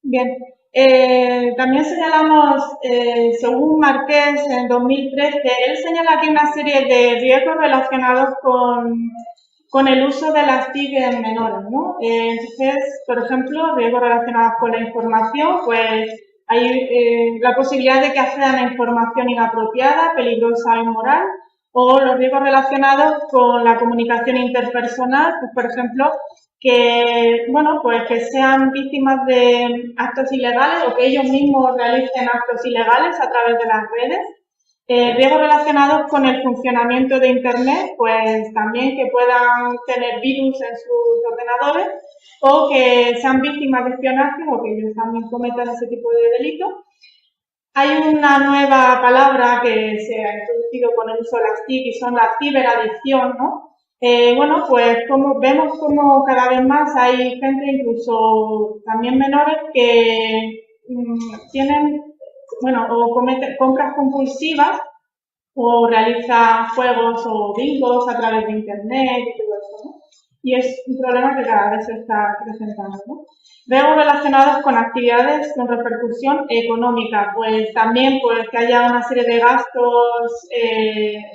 Bien, también señalamos, según Marqués en 2013, él señala aquí una serie de riesgos relacionados con el uso de las TIC en menores, ¿no? Entonces, por ejemplo, riesgos relacionados con la información, pues hay la posibilidad de que accedan a información inapropiada, peligrosa o inmoral, o los riesgos relacionados con la comunicación interpersonal, pues por ejemplo, que, bueno, pues que sean víctimas de actos ilegales o que ellos mismos realicen actos ilegales a través de las redes. Riesgos relacionados con el funcionamiento de Internet, pues también que puedan tener virus en sus ordenadores o que sean víctimas de espionaje o que ellos también cometan ese tipo de delitos. Hay una nueva palabra que se ha introducido con el uso de las TIC y son la ciberadicción, ¿no? Bueno, pues vemos como cada vez más hay gente, incluso también menores, que tienen, bueno, o cometen compras compulsivas o realizan juegos o bingos a través de Internet y todo eso, ¿no? Y es un problema que cada vez se está presentando, ¿no? Luego, relacionados con actividades con repercusión económica, pues también pues que haya una serie de gastos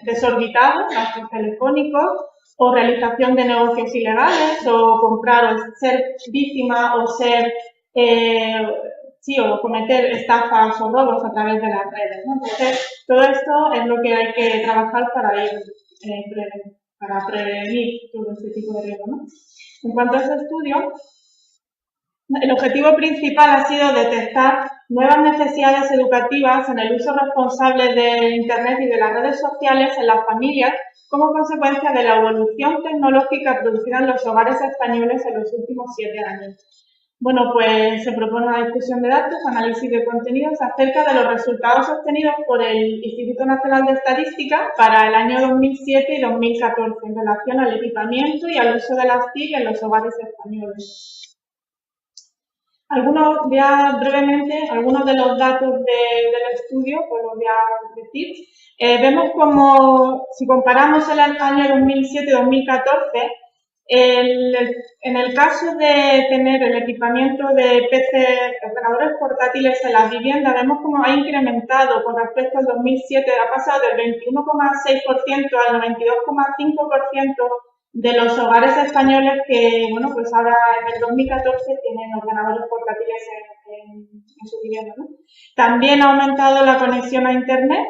desorbitados, gastos telefónicos, o realización de negocios ilegales, o comprar o ser víctima o ser, o cometer estafas o robos a través de las redes, ¿no? Entonces, todo esto es lo que hay que trabajar para para prevenir todo este tipo de riesgos, ¿no? En cuanto a ese estudio, el objetivo principal ha sido detectar nuevas necesidades educativas en el uso responsable de Internet y de las redes sociales en las familias como consecuencia de la evolución tecnológica producida en los hogares españoles en los últimos 7 años. Bueno, pues se propone una discusión de datos, análisis de contenidos acerca de los resultados obtenidos por el Instituto Nacional de Estadística para el año 2007 y 2014 en relación al equipamiento y al uso de las TIC en los hogares españoles. Brevemente, algunos de los datos del estudio, pues los voy a decir. Vemos como, si comparamos el año 2007-2014, en el caso de tener el equipamiento de PC, ordenadores portátiles en las viviendas, vemos cómo ha incrementado con respecto al 2007, ha pasado del 21,6% al 92,5% de los hogares españoles que, bueno, pues ahora en el 2014 tienen ordenadores portátiles en su vivienda, ¿no? También ha aumentado la conexión a Internet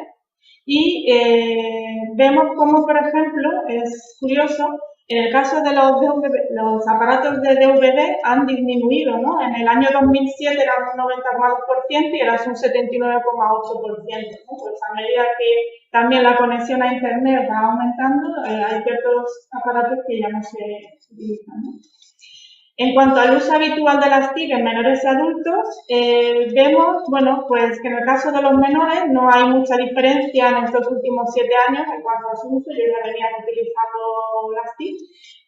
y vemos cómo, por ejemplo, es curioso, en el caso de los aparatos de DVD han disminuido, ¿no? En el año 2007 era un 90,2% y ahora es un 79,8%, ¿no? Pues a medida que también la conexión a Internet va aumentando, hay ciertos aparatos que ya no se utilizan, ¿no? En cuanto al uso habitual de las TIC en menores y adultos, vemos, bueno, pues que en el caso de los menores no hay mucha diferencia en estos últimos 7 años en cuanto a su uso, ellos ya venían utilizando las TIC,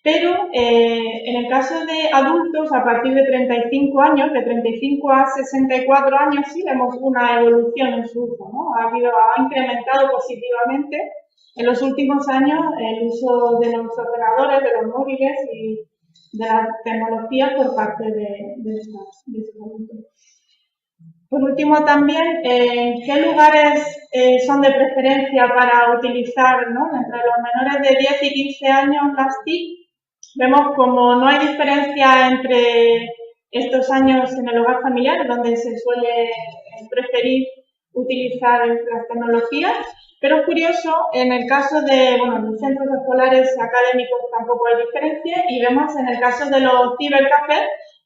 pero en el caso de adultos, a partir de 35 años, de 35 a 64 años, sí vemos una evolución en su uso, ¿no? Ha incrementado positivamente en los últimos años el uso de los ordenadores, de los móviles y de la tecnología por parte de estos adultos. Por último, también, ¿qué lugares son de preferencia para utilizar, ¿no? Entre los menores de 10 y 15 años las TIC? Vemos como no hay diferencia entre estos años en el hogar familiar, donde se suele preferir utilizar las tecnologías, pero es curioso, en el caso de, bueno, en los centros escolares académicos tampoco hay diferencia y vemos en el caso de los cibercafés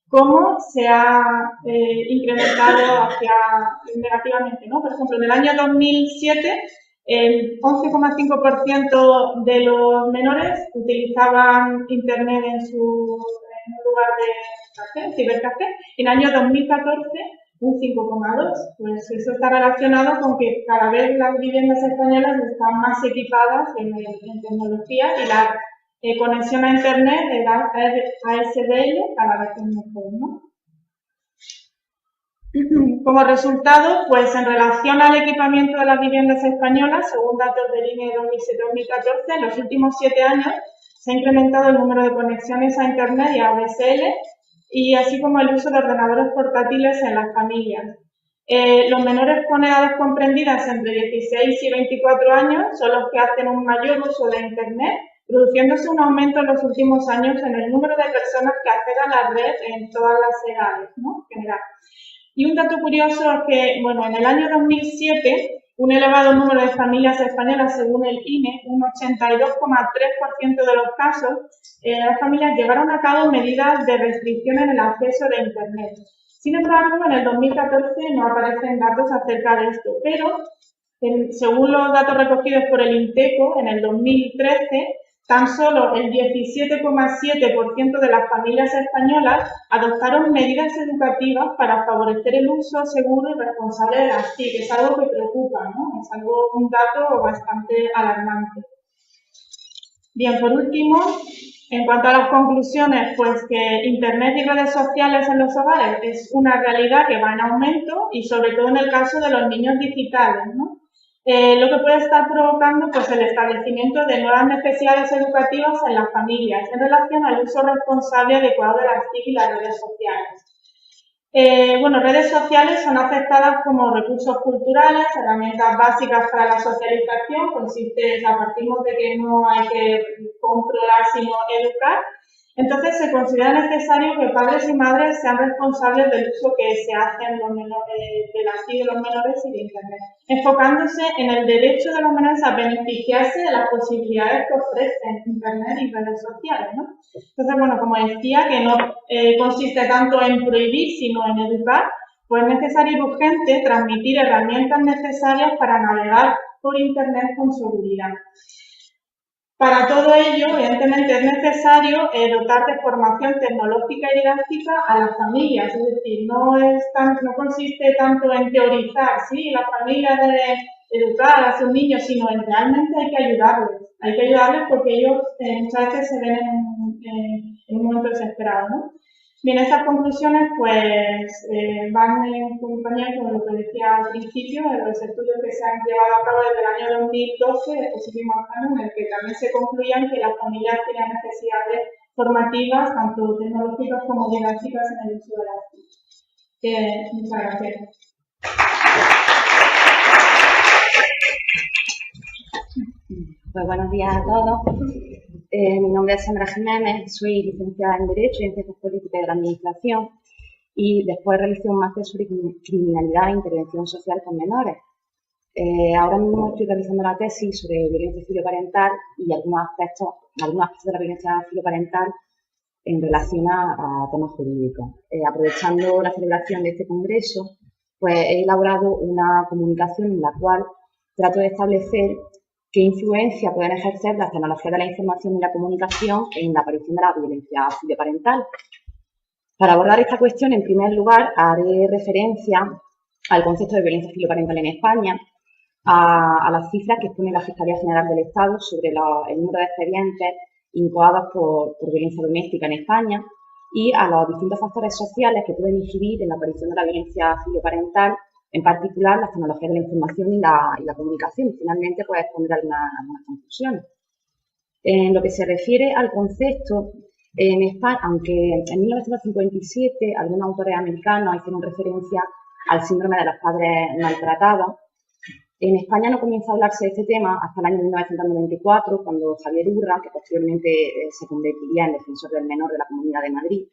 cómo se ha incrementado negativamente, ¿no? Por ejemplo, en el año 2007 el 11,5% de los menores utilizaban Internet en un lugar de café, cibercafé, y en el año 2014 un 5,2%. Pues eso está relacionado con que cada vez las viviendas españolas están más equipadas en tecnología y la conexión a Internet de ASDL cada vez es mejor, ¿no? Como resultado, pues en relación al equipamiento de las viviendas españolas, según datos del INE 2007-2014, en los últimos 7 años se ha incrementado el número de conexiones a Internet y a ADSL, y así como el uso de ordenadores portátiles en las familias. Los menores con edades comprendidas entre 16 y 24 años son los que hacen un mayor uso de Internet, produciéndose un aumento en los últimos años en el número de personas que acceden a la red en todas las edades, ¿no? En general. Y un dato curioso es que, bueno, en el año 2007, un elevado número de familias españolas, según el INE, un 82,3% de los casos, las familias llevaron a cabo medidas de restricción en el acceso de Internet. Sin embargo, en el 2014 no aparecen datos acerca de esto, pero según los datos recogidos por el INTECO, en el 2013, tan solo el 17,7% de las familias españolas adoptaron medidas educativas para favorecer el uso seguro y responsable de las TIC. Es algo que preocupa, ¿no? Es un dato bastante alarmante. Bien, por último, en cuanto a las conclusiones, pues que Internet y redes sociales en los hogares es una realidad que va en aumento y sobre todo en el caso de los niños digitales, ¿no? Lo que puede estar provocando pues el establecimiento de nuevas necesidades educativas en las familias en relación al uso responsable y adecuado de las TIC y las redes sociales. Bueno, redes sociales son aceptadas como recursos culturales, herramientas básicas para la socialización, partimos de que no hay que controlar sino educar. Entonces se considera necesario que padres y madres sean responsables del uso que se hace de las TIC de los menores y de Internet, enfocándose en el derecho de los menores a beneficiarse de las posibilidades que ofrecen Internet y redes sociales, ¿no? Entonces, bueno, como decía, que no consiste tanto en prohibir, sino en educar, pues es necesario y urgente transmitir herramientas necesarias para navegar por Internet con seguridad. Para todo ello, evidentemente, es necesario dotar de formación tecnológica y didáctica a las familias, es decir, no consiste tanto en teorizar, sí, la familia debe educar a sus niños, sino en realmente hay que ayudarles porque ellos muchas veces se ven en un momento desesperado, ¿no? Bien, estas conclusiones pues van en compañía con lo que decía al principio, de los estudios que se han llevado a cabo desde el año 2012, de Positivos en el que también se concluían que las familias tienen necesidades formativas, tanto tecnológicas como didácticas en el uso de las TIC. Muchas gracias. Pues buenos días a todos. Mi nombre es Sandra Jiménez, soy licenciada en Derecho y en Ciencias Políticas de la Administración y después realicé un máster sobre criminalidad e intervención social con menores. Ahora mismo estoy realizando la tesis sobre violencia filoparental y algunos aspectos de la violencia filoparental en relación a temas jurídicos. Aprovechando la celebración de este congreso, pues he elaborado una comunicación en la cual trato de establecer qué influencia pueden ejercer las tecnologías de la información y la comunicación en la aparición de la violencia filoparental. Para abordar esta cuestión, en primer lugar, haré referencia al concepto de violencia filoparental en España, a las cifras que expone la Fiscalía General del Estado sobre el número de expedientes incoados por violencia doméstica en España y a los distintos factores sociales que pueden incidir en la aparición de la violencia filoparental, en particular las tecnologías de la información y la comunicación. Finalmente, pues exponer algunas conclusiones. En lo que se refiere al concepto, en España, aunque en 1957 algunos autores americanos hicieron referencia al síndrome de los padres maltratados, en España no comienza a hablarse de este tema hasta el año 1994, cuando Javier Urra, que posteriormente se convertiría en defensor del menor de la Comunidad de Madrid,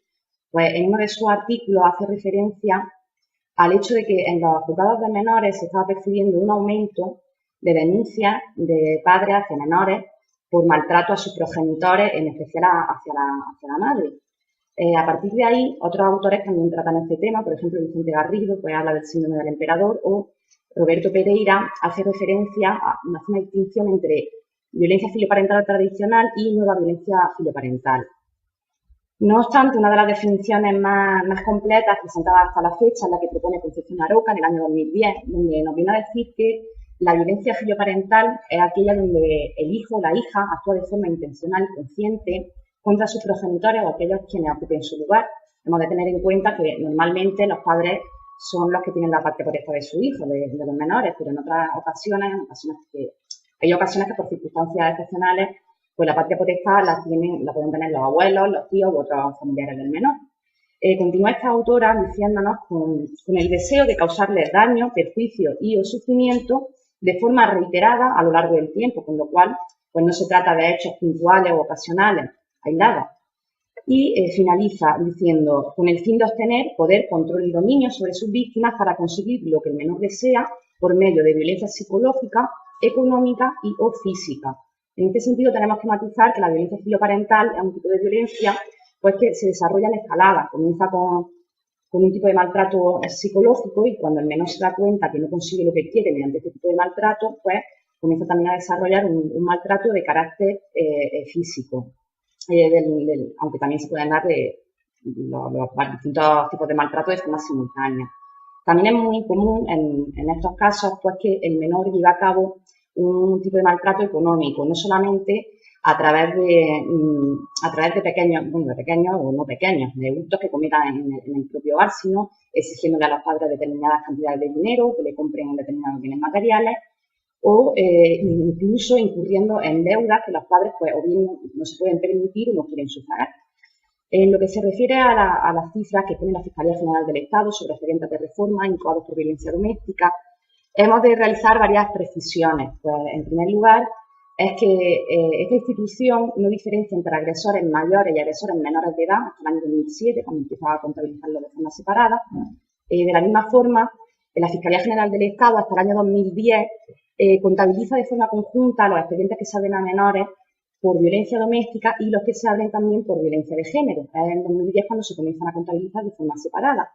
pues en uno de sus artículos hace referencia al hecho de que en los juzgados de menores se estaba percibiendo un aumento de denuncias de padres hacia menores por maltrato a sus progenitores, en especial hacia la madre. A partir de ahí, otros autores también tratan este tema, por ejemplo, Vicente Garrido, pues habla del síndrome del emperador, o Roberto Pereira hace referencia a una distinción entre violencia filoparental tradicional y nueva violencia filoparental. No obstante, una de las definiciones más completas presentadas hasta la fecha es la que propone Concepción Aroca en el año 2010, donde nos viene a decir que la violencia filoparental es aquella donde el hijo o la hija actúa de forma intencional y consciente contra sus progenitores o aquellos quienes ocupen su lugar. Hemos de tener en cuenta que normalmente los padres son los que tienen la patria potestad de su hijo, de los menores, pero en otras ocasiones hay ocasiones que por circunstancias excepcionales pues la patria potestad la pueden tener los abuelos, los tíos u otros familiares del menor. Continúa esta autora diciéndonos con el deseo de causarles daño, perjuicio y o sufrimiento de forma reiterada a lo largo del tiempo, con lo cual pues no se trata de hechos puntuales o ocasionales, aislados. Y finaliza diciendo, con el fin de obtener poder, control y dominio sobre sus víctimas para conseguir lo que el menor desea por medio de violencia psicológica, económica y o física. En este sentido, tenemos que matizar que la violencia filoparental es un tipo de violencia pues, que se desarrolla en escalada. Comienza con un tipo de maltrato psicológico y cuando el menor se da cuenta que no consigue lo que quiere mediante este tipo de maltrato, pues comienza también a desarrollar un maltrato de carácter físico. Aunque también se pueden dar los distintos tipos de maltrato de forma simultánea. También es muy común en estos casos pues, que el menor lleve a cabo un tipo de maltrato económico, no solamente a través de pequeños o no pequeños, de hurtos que cometan en el propio hogar, sino exigiéndole a los padres determinadas cantidades de dinero, que le compren determinados bienes materiales, o incluso incurriendo en deudas que los padres pues, o bien no se pueden permitir o no quieren sufragar. En lo que se refiere a las cifras que pone la Fiscalía General del Estado sobre expedientes de reforma incoados por violencia doméstica, hemos de realizar varias precisiones. Pues, en primer lugar, es que esta institución no diferencia entre agresores mayores y agresores menores de edad hasta el año 2007, cuando empezaba a contabilizarlo de forma separada. De la misma forma, la Fiscalía General del Estado hasta el año 2010 contabiliza de forma conjunta los expedientes que se abren a menores por violencia doméstica y los que se abren también por violencia de género. Es en 2010 cuando se comienzan a contabilizar de forma separada.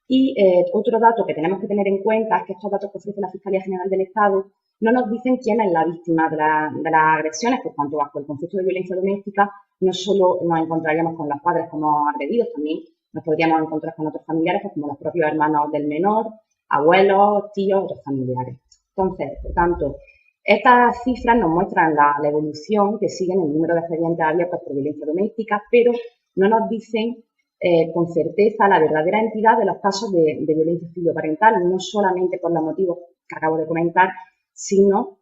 Y otro dato que tenemos que tener en cuenta es que estos datos que ofrece la Fiscalía General del Estado no nos dicen quién es la víctima de las agresiones, por cuanto bajo el concepto de violencia doméstica no solo nos encontraríamos con los padres como agredidos, también nos podríamos encontrar con otros familiares, pues como los propios hermanos del menor, abuelos, tíos, otros familiares. Entonces, por tanto, estas cifras nos muestran la evolución que sigue en el número de expedientes abiertos por violencia doméstica, pero no nos dicen con certeza la verdadera entidad de los casos de violencia filoparental, no solamente por los motivos que acabo de comentar, sino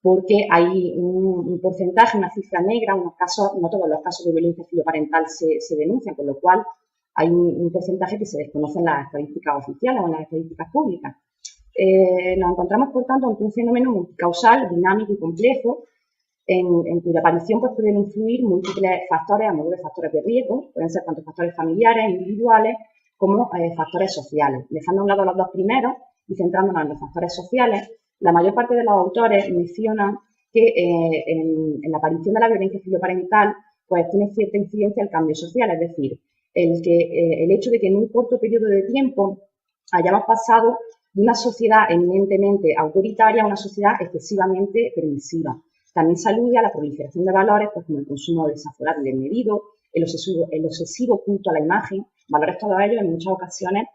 porque hay un porcentaje, una cifra negra, unos casos, no todos los casos de violencia filoparental se denuncian, con lo cual hay un porcentaje que se desconoce en las estadísticas oficiales o en las estadísticas públicas. Nos encontramos, por tanto, ante un fenómeno multicausal, dinámico y complejo, en cuya aparición pues, pueden influir múltiples factores, a modo de factores de riesgo, pueden ser tanto factores familiares, individuales, como factores sociales. Dejando a un lado los dos primeros y centrándonos en los factores sociales, la mayor parte de los autores mencionan que en la aparición de la violencia filoparental pues tiene cierta incidencia el cambio social, es decir, el hecho de que en un corto periodo de tiempo hayamos pasado de una sociedad eminentemente autoritaria a una sociedad excesivamente permisiva. También se alude a la proliferación de valores pues, como el consumo desaforado y desmedido, el obsesivo culto a la imagen, valores todos ellos en muchas ocasiones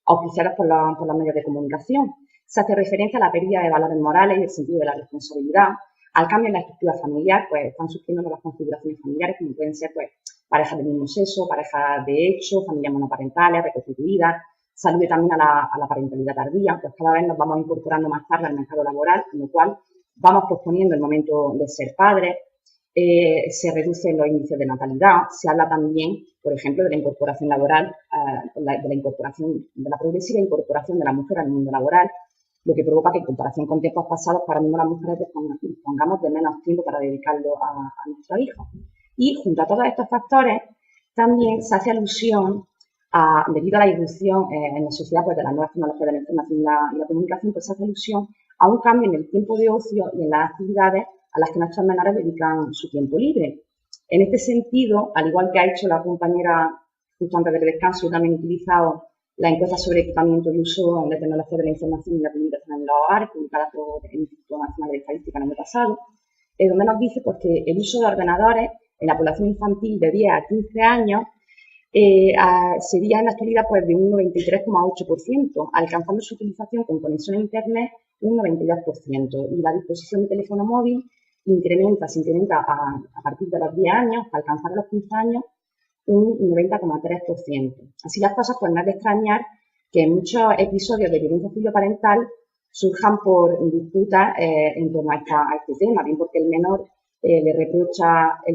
auspiciados por los medios de comunicación. Se hace referencia a la pérdida de valores morales y el sentido de la responsabilidad, al cambio en la estructura familiar, pues están surgiendo nuevas configuraciones familiares como pueden ser pues, parejas del mismo sexo, parejas de hecho, familias monoparentales, reconstituidas. Se alude también a la parentalidad tardía, pues cada vez nos vamos incorporando más tarde al mercado laboral, con lo cual vamos posponiendo el momento de ser padres. Se reducen los índices de natalidad. Se habla también, por ejemplo, de la incorporación laboral, de la progresiva incorporación de la mujer al mundo laboral, lo que provoca que en comparación con tiempos pasados, para mismo las mujeres dispongamos de menos tiempo para dedicarlo a nuestros hijos. Y junto a todos estos factores, también se hace alusión debido a la irrupción en la sociedad pues, de las nuevas tecnologías de la información y la comunicación, pues se hace alusión a un cambio en el tiempo de ocio y en las actividades a las que nuestros menores dedican su tiempo libre. En este sentido, al igual que ha hecho la compañera justo antes del descanso, yo también he utilizado la encuesta sobre equipamiento y uso de tecnologías de la información y la comunicación en los hogares, publicada por el Instituto Nacional de Estadística el año pasado, donde nos dice pues, que el uso de ordenadores en la población infantil de 10 a 15 años sería en la actualidad pues, de un 93,8%, alcanzando su utilización con conexión a Internet un 92%. Y la disposición de teléfono móvil se incrementa a partir de los 10 años, hasta alcanzar los 15 años, un 90,3%. Así las cosas, pues no es de extrañar que muchos episodios de violencia filoparental surjan por disputas en torno a este tema, bien porque el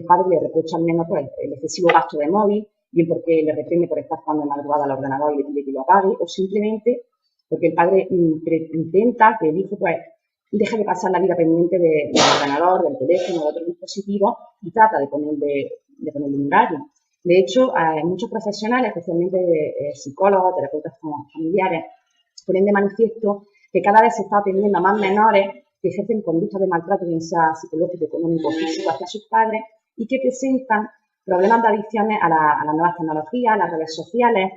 padre le reprocha al menor pues, el excesivo gasto de móvil, bien porque le reprende por estar jugando de madrugada al ordenador y le pide que lo apague, o simplemente porque el padre intenta que el hijo pues, deje de pasar la vida pendiente del ordenador, del teléfono, de otros dispositivos y trata de ponerle un horario. De hecho, muchos profesionales, especialmente psicólogos, terapeutas familiares, ponen de manifiesto que cada vez se está atendiendo a más menores que ejercen conductas de maltrato, bien sea psicológico, económico, físico, hacia sus padres y que presentan problemas de adicciones a las nuevas tecnologías, a las redes sociales,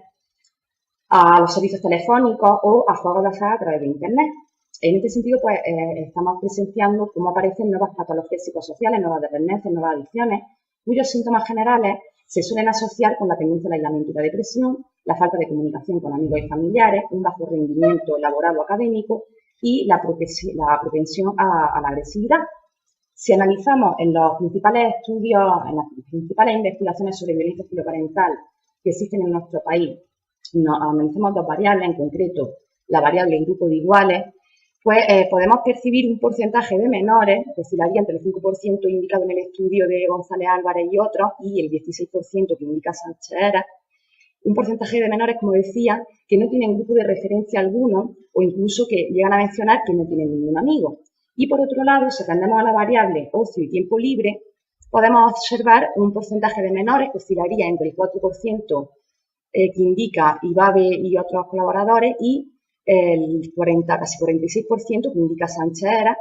a los servicios telefónicos o a juegos de azar a través de Internet. En este sentido, pues, estamos presenciando cómo aparecen nuevas patologías psicosociales, nuevas dependencias, nuevas adicciones, cuyos síntomas generales se suelen asociar con la tendencia al aislamiento y la depresión, la falta de comunicación con amigos y familiares, un bajo rendimiento laboral o académico y la propensión a la agresividad. Si analizamos en los principales estudios, en las principales investigaciones sobre violencia filoparental que existen en nuestro país, analizamos dos variables, en concreto la variable grupo de iguales, pues podemos percibir un porcentaje de menores, que oscilaría entre el 5% indicado en el estudio de González Álvarez y otros, y el 16% que indica Sánchez Heras, un porcentaje de menores, como decía, que no tienen grupo de referencia alguno o incluso que llegan a mencionar que no tienen ningún amigo. Y por otro lado, si atendemos a la variable ocio y tiempo libre, podemos observar un porcentaje de menores que oscilaría entre el 4% que indica Ibabe y otros colaboradores y el casi 46% que indica Sánchez Heras,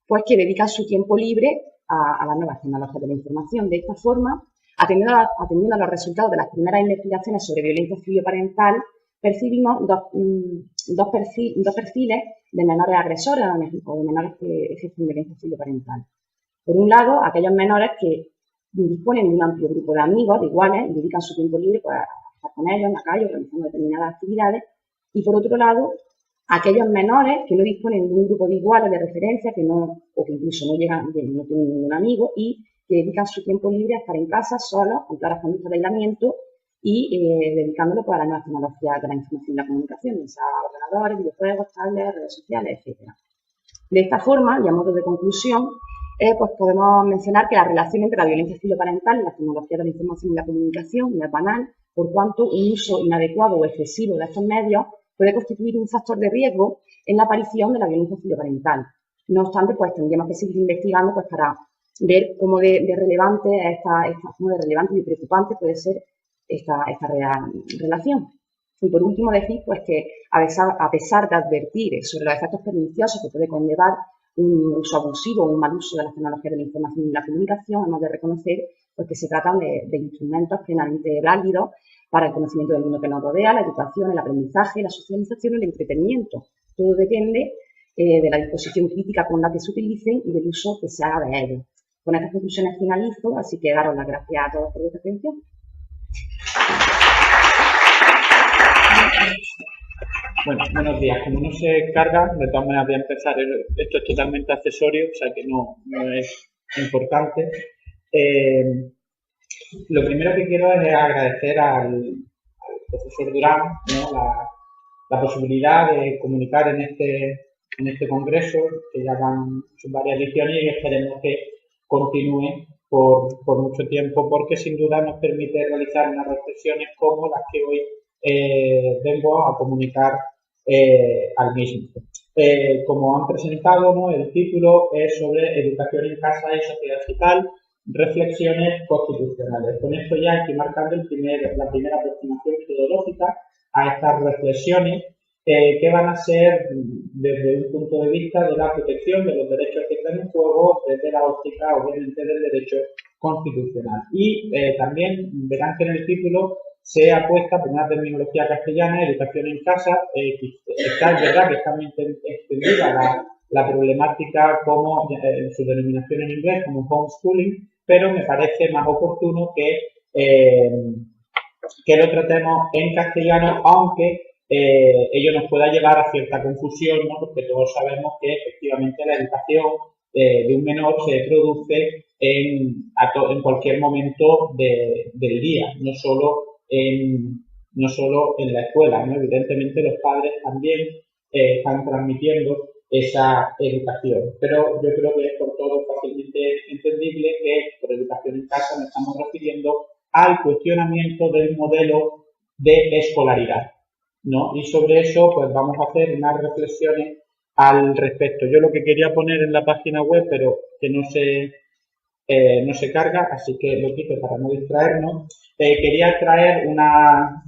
pues que dedican su tiempo libre a las nuevas tecnologías de la información. De esta forma, atendiendo a los resultados de las primeras investigaciones sobre violencia filoparental, percibimos dos perfiles de menores agresores o de menores que ejercen violencia filoparental. Por un lado, aquellos menores que disponen de un amplio grupo de amigos, de iguales, y dedican su tiempo libre pues, a estar con ellos en la calle, realizando determinadas actividades. Y por otro lado, aquellos menores que no disponen de un grupo de iguales de referencia, o que incluso no tienen ningún amigo y que dedican su tiempo libre a estar en casa solos, con claras conductas de aislamiento y dedicándolo pues, a las nuevas tecnologías de la información y la comunicación, ya sea ordenadores, videojuegos, tablets, redes sociales, etc. De esta forma, y a modo de conclusión, pues podemos mencionar que la relación entre la violencia filoparental y las tecnologías de la información y la comunicación no es banal, por cuanto un uso inadecuado o excesivo de estos medios puede constituir un factor de riesgo en la aparición de la violencia filoparental. No obstante, pues tendríamos que seguir investigando pues, para ver cómo de relevante y preocupante puede ser esta relación. Y por último decir pues, que a pesar de advertir sobre los efectos perniciosos que puede conllevar un uso abusivo o un mal uso de las tecnologías de la información y la comunicación, hemos de reconocer pues, que se tratan de instrumentos plenamente válidos para el conocimiento del mundo que nos rodea, la educación, el aprendizaje, la socialización y el entretenimiento. Todo depende de la disposición crítica con la que se utilicen y del uso que se haga de ellos. Con estas conclusiones finalizo, así que daros las gracias a todos por vuestra atención. Bueno, buenos días. Como no se carga, de todas maneras voy a empezar. Esto es totalmente accesorio, o sea que no es importante. Lo primero que quiero es agradecer al profesor Durán, ¿no? la posibilidad de comunicar en este congreso, que ya van varias ediciones y esperemos que continúe por mucho tiempo, porque sin duda nos permite realizar unas reflexiones como las que hoy vengo a comunicar al mismo. Como han presentado, ¿no? El título es sobre educación en casa y sociedad digital, reflexiones constitucionales. Con esto ya estoy marcando la primera aproximación metodológica a estas reflexiones que van a ser desde un punto de vista de la protección de los derechos que están en juego, desde la óptica, obviamente, del derecho constitucional. Y también verán que en el título se apuesta por una terminología castellana, educación en casa. Es verdad que está muy extendida la problemática como su denominación en inglés como homeschooling, pero me parece más oportuno que lo tratemos en castellano, aunque ello nos pueda llevar a cierta confusión, ¿no? Porque todos sabemos que efectivamente la educación de un menor se produce en cualquier momento del día, no solo en la escuela, ¿no? Evidentemente los padres también están transmitiendo esa educación, pero yo creo que es por todo fácilmente entendible que por educación en casa nos estamos refiriendo al cuestionamiento del modelo de escolaridad, ¿no? Y sobre eso pues vamos a hacer unas reflexiones al respecto. Yo lo que quería poner en la página web, pero que no se carga, así que lo quito para no distraernos. Quería traer la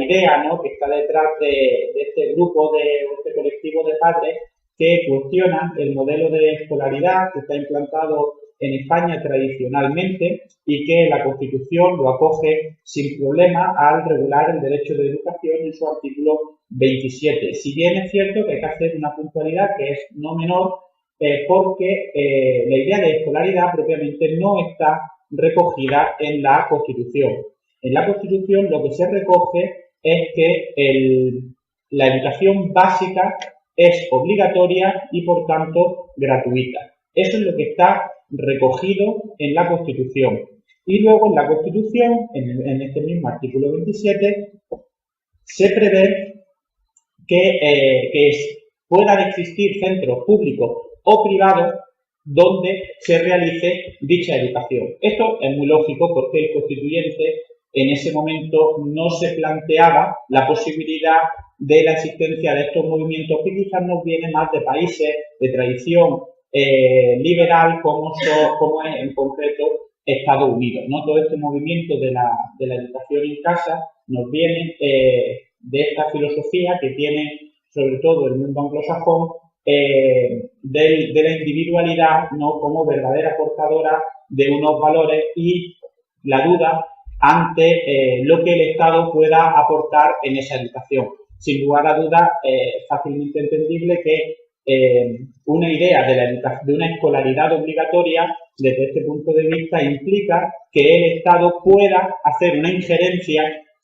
idea, ¿no? que está detrás de este grupo, de este colectivo de padres que cuestionan el modelo de escolaridad que está implantado en España tradicionalmente y que la Constitución lo acoge sin problema al regular el derecho de educación en su artículo 27. Si bien es cierto que hay que hacer una puntualidad que es no menor, porque la idea de escolaridad propiamente no está recogida en la Constitución. En la Constitución lo que se recoge es que la educación básica es obligatoria y por tanto gratuita. Eso es lo que está recogido en la Constitución. Y luego en la Constitución, en este mismo artículo 27, se prevé que puedan existir centros públicos o privados donde se realice dicha educación. Esto es muy lógico porque el constituyente en ese momento no se planteaba la posibilidad de la existencia de estos movimientos que quizás nos vienen más de países de tradición liberal como es en concreto Estados Unidos, ¿no? Todo este movimiento de la educación en casa nos viene de esta filosofía que tiene sobre todo el mundo anglosajón de la individualidad, ¿no? como verdadera portadora de unos valores, y la duda ante lo que el Estado pueda aportar en esa educación. Sin lugar a dudas, fácilmente entendible que una idea de una escolaridad obligatoria, desde este punto de vista, implica que el Estado pueda hacer una injerencia,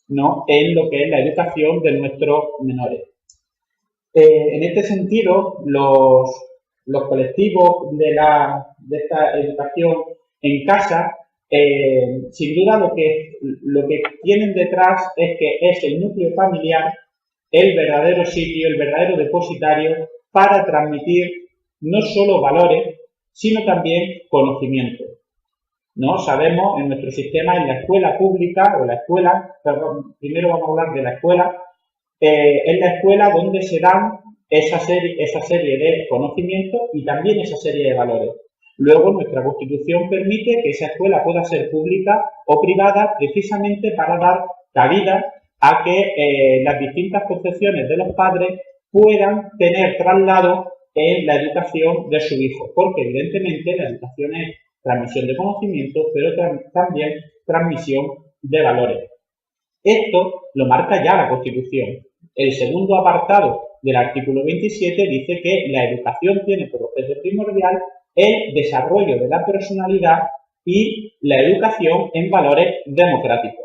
¿no?, en lo que es la educación de nuestros menores. En este sentido, los colectivos de esta educación en casa, sin duda lo que tienen detrás es que es el núcleo familiar el verdadero sitio, el verdadero depositario para transmitir no solo valores, sino también conocimiento, ¿no? Sabemos en nuestro sistema, en la escuela pública, o la escuela, perdón, primero vamos a hablar de la escuela, es la escuela donde se dan esa serie de conocimientos y también esa serie de valores. Luego, nuestra Constitución permite que esa escuela pueda ser pública o privada precisamente para dar cabida a que las distintas concepciones de los padres puedan tener traslado en la educación de su hijo, porque evidentemente la educación es transmisión de conocimientos, pero también transmisión de valores. Esto lo marca ya la Constitución. El segundo apartado del artículo 27 dice que la educación tiene por objeto primordial el desarrollo de la personalidad y la educación en valores democráticos.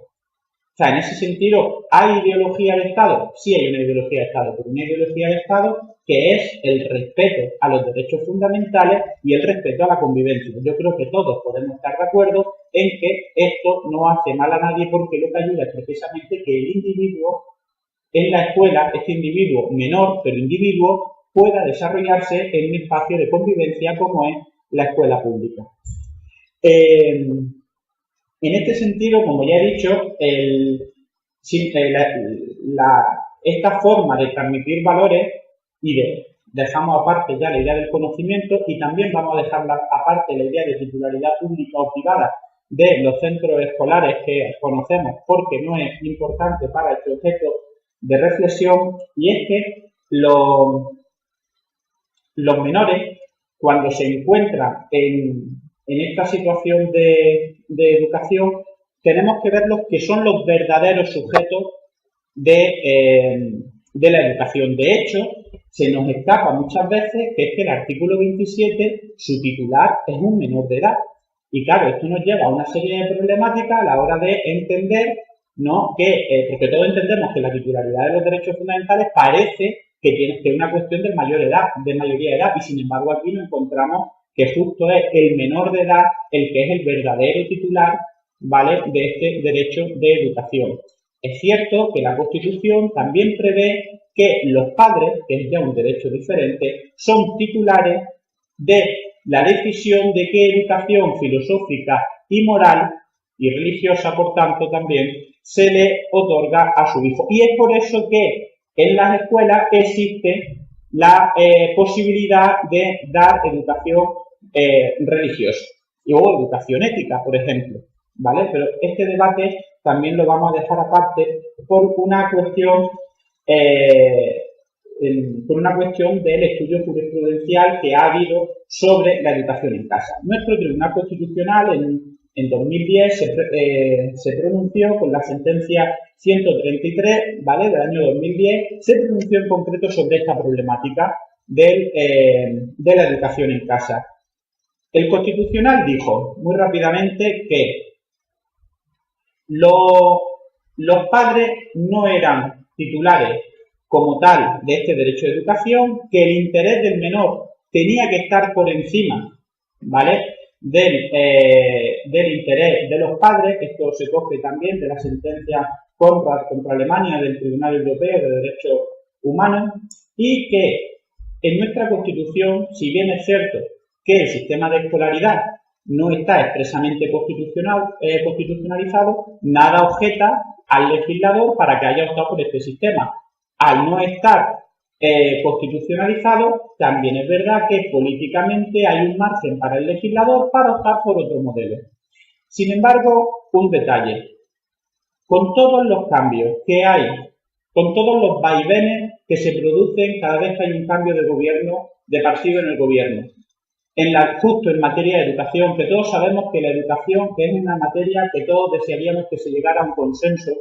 O sea, en ese sentido, ¿hay ideología de Estado? Sí hay una ideología de Estado, pero una ideología de Estado que es el respeto a los derechos fundamentales y el respeto a la convivencia. Yo creo que todos podemos estar de acuerdo en que esto no hace mal a nadie, porque lo que ayuda es precisamente que el individuo en la escuela, este individuo menor, pero individuo, pueda desarrollarse en un espacio de convivencia como es la escuela pública. En este sentido, como ya he dicho, esta forma de transmitir valores dejamos aparte ya la idea del conocimiento y también vamos a dejar aparte la idea de titularidad pública o privada de los centros escolares que conocemos, porque no es importante para este objeto de reflexión, y es que los menores, cuando se encuentran en esta situación de educación, tenemos que verlos que son los verdaderos sujetos de la educación. De hecho, se nos escapa muchas veces que es que el artículo 27, su titular es un menor de edad. Y claro, esto nos lleva a una serie de problemáticas a la hora de entender, ¿no?, porque todos entendemos que la titularidad de los derechos fundamentales parece que es una cuestión de mayoría de edad, y sin embargo aquí nos encontramos que justo es el menor de edad el que es el verdadero titular, ¿vale?, de este derecho de educación. Es cierto que la Constitución también prevé que los padres, que es ya un derecho diferente, son titulares de la decisión de qué educación filosófica y moral y religiosa, por tanto, también se le otorga a su hijo. Y es por eso que en las escuelas existe la posibilidad de dar educación religiosa o educación ética, por ejemplo, ¿vale? Pero este debate también lo vamos a dejar aparte por una cuestión del estudio jurisprudencial que ha habido sobre la educación en casa. Nuestro Tribunal Constitucional en 2010 se pronunció con la sentencia 133, ¿vale?, del año 2010, se pronunció en concreto sobre esta problemática de la educación en casa. El Constitucional dijo muy rápidamente que los padres no eran titulares como tal de este derecho de educación, que el interés del menor tenía que estar por encima, ¿vale?, del interés de los padres. Esto se coge también de la sentencia contra Alemania del Tribunal Europeo de Derechos Humanos, y que en nuestra Constitución, si bien es cierto que el sistema de escolaridad no está expresamente constitucionalizado, nada objeta al legislador para que haya optado por este sistema. Al no estar constitucionalizado, también es verdad que políticamente hay un margen para el legislador para optar por otro modelo. Sin embargo, un detalle. Con todos los cambios que hay, con todos los vaivenes que se producen cada vez que hay un cambio de gobierno, de partido en el gobierno, justo en materia de educación, que todos sabemos que la educación, que es una materia que todos desearíamos que se llegara a un consenso,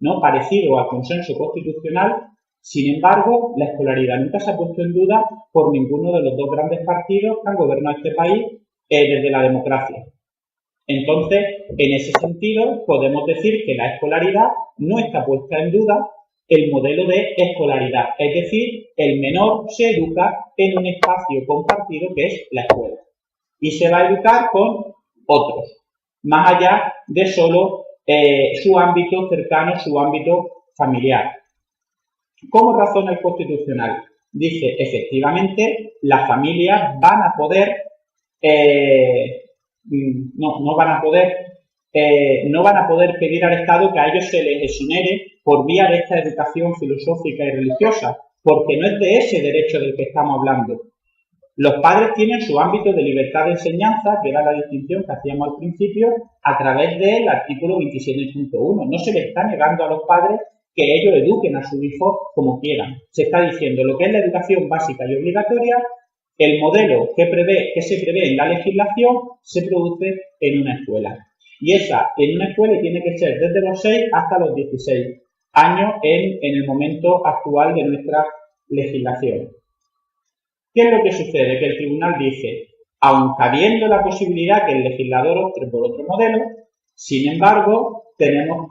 ¿no?, parecido al consenso constitucional. Sin embargo, la escolaridad nunca se ha puesto en duda por ninguno de los dos grandes partidos que han gobernado este país desde la democracia. Entonces, en ese sentido, podemos decir que la escolaridad no está puesta en duda, el modelo de escolaridad, es decir, el menor se educa en un espacio compartido que es la escuela y se va a educar con otros, más allá de solo su ámbito cercano, su ámbito familiar. ¿Cómo razona el Constitucional? Dice, efectivamente, las familias van a poder, no van a poder pedir al Estado que a ellos se les exonere por vía de esta educación filosófica y religiosa, porque no es de ese derecho del que estamos hablando. Los padres tienen su ámbito de libertad de enseñanza, que era la distinción que hacíamos al principio, a través del artículo 27.1. No se les está negando a los padres que ellos eduquen a sus hijos como quieran. Se está diciendo lo que es la educación básica y obligatoria, el modelo que se prevé en la legislación se produce en una escuela. Y esa en una escuela tiene que ser desde los 6 hasta los 16 años en el momento actual de nuestra legislación. ¿Qué es lo que sucede? Que el tribunal dice, aun habiendo la posibilidad que el legislador opte por otro modelo, sin embargo, tenemos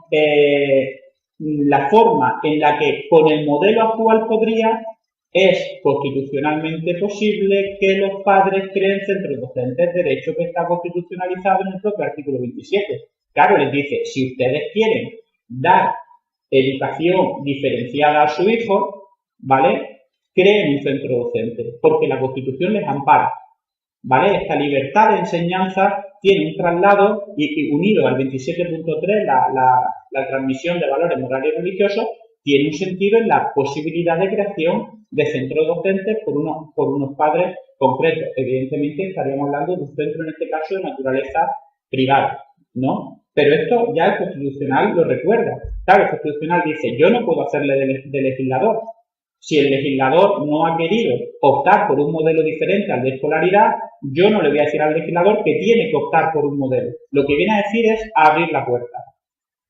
la forma en la que con el modelo actual es constitucionalmente posible que los padres creen centros docentes, derecho que está constitucionalizado en el propio artículo 27. Claro, les dice, si ustedes quieren dar educación diferenciada a su hijo, ¿vale?, creen un centro docente, porque la Constitución les ampara, ¿vale? Esta libertad de enseñanza tiene un traslado y unido al 27.3, la transmisión de valores morales y religiosos, tiene un sentido en la posibilidad de creación de centros docentes por unos padres concretos. Evidentemente estaríamos hablando de un centro, en este caso, de naturaleza privada, ¿no? Pero esto ya el Constitucional lo recuerda. Claro, el Constitucional dice, yo no puedo hacerle de legislador. Si el legislador no ha querido optar por un modelo diferente al de escolaridad, yo no le voy a decir al legislador que tiene que optar por un modelo. Lo que viene a decir es abrir la puerta.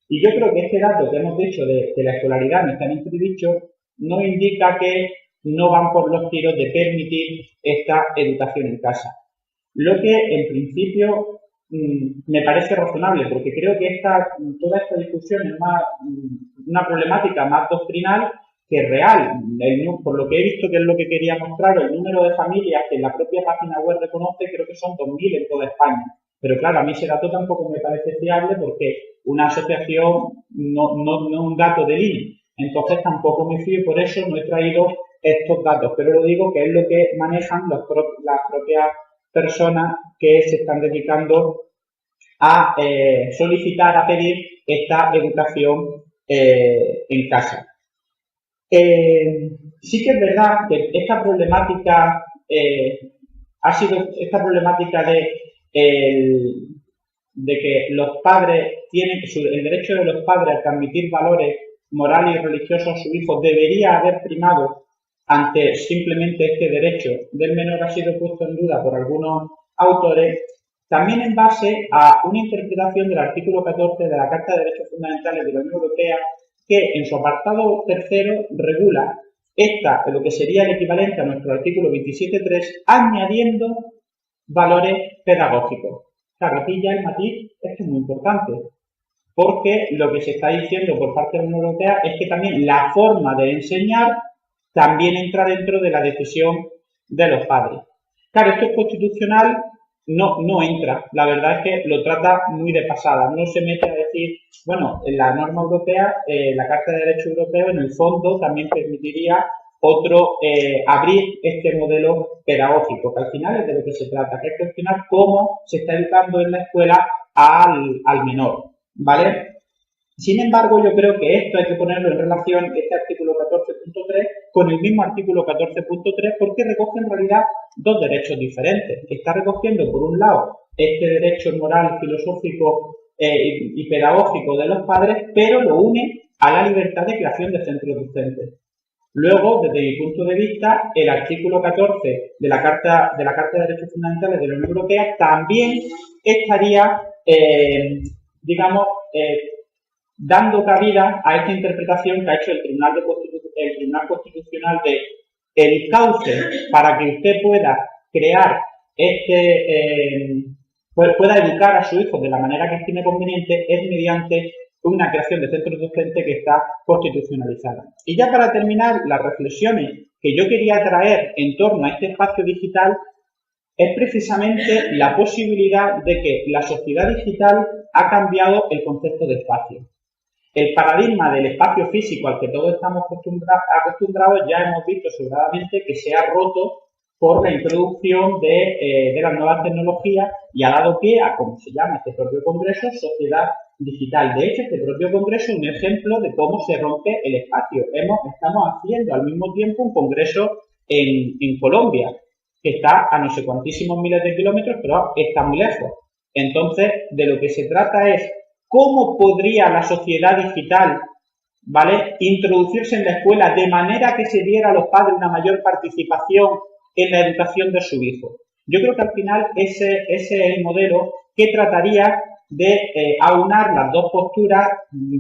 Y yo creo que este dato que hemos dicho de que la escolaridad no está en entredicho nos indica que no van por los tiros de permitir esta educación en casa. Lo que en principio me parece razonable, porque creo que toda esta discusión es una problemática más doctrinal que real. Por lo que he visto, que es lo que quería mostrar, el número de familias que en la propia página web reconoce, creo que son 2.000 en toda España. Pero claro, a mí ese dato tampoco me parece fiable porque una asociación no es un dato del INE. Entonces tampoco me fío, por eso no he traído estos datos. Pero lo digo que es lo que manejan las propias personas que se están dedicando a solicitar, a pedir esta educación en casa. Sí que es verdad que esta problemática de que los padres tienen el derecho de los padres a transmitir valores morales y religiosos a sus hijos debería haber primado ante simplemente este derecho del menor, ha sido puesto en duda por algunos autores, también en base a una interpretación del artículo 14 de la Carta de Derechos Fundamentales de la Unión Europea, que en su apartado tercero regula lo que sería el equivalente a nuestro artículo 27.3, añadiendo valores pedagógicos. Claro, aquí ya el matiz es muy importante, porque lo que se está diciendo por parte de la Unión Europea es que también la forma de enseñar también entra dentro de la decisión de los padres. Claro, esto es constitucional, no entra. La verdad es que lo trata muy de pasada. No se mete a decir, bueno, en la norma europea, la Carta de Derechos Europeos, en el fondo también permitiría abrir este modelo pedagógico, que al final es de lo que se trata, que es cuestionar cómo se está educando en la escuela al menor, ¿vale? Sin embargo, yo creo que esto hay que ponerlo en relación, este artículo 14.3, con el mismo artículo 14.3, porque recoge en realidad dos derechos diferentes. Está recogiendo, por un lado, este derecho moral, filosófico y pedagógico de los padres, pero lo une a la libertad de creación de centros docentes. Luego, desde mi punto de vista, el artículo 14 de la Carta de Derechos Fundamentales de la Unión Europea también estaría, digamos, dando cabida a esta interpretación que ha hecho el Tribunal Constitucional de el cauce para que usted pueda crear pueda educar a su hijo de la manera que estime conveniente es mediante una creación de centros docentes que está constitucionalizada. Y ya para terminar, las reflexiones que yo quería traer en torno a este espacio digital es precisamente la posibilidad de que la sociedad digital ha cambiado el concepto de espacio. El paradigma del espacio físico al que todos estamos acostumbrados ya hemos visto sobradamente que se ha roto por la introducción de las nuevas tecnologías y ha dado pie a, como se llama este propio congreso, sociedad digital. De hecho, este propio congreso es un ejemplo de cómo se rompe el espacio. Estamos haciendo al mismo tiempo un congreso en Colombia, que está a no sé cuantísimos miles de kilómetros, pero está muy lejos. Entonces, de lo que se trata es cómo podría la sociedad digital, ¿vale?, introducirse en la escuela de manera que se diera a los padres una mayor participación en la educación de su hijo. Yo creo que al final ese es el modelo que trataría de aunar las dos posturas,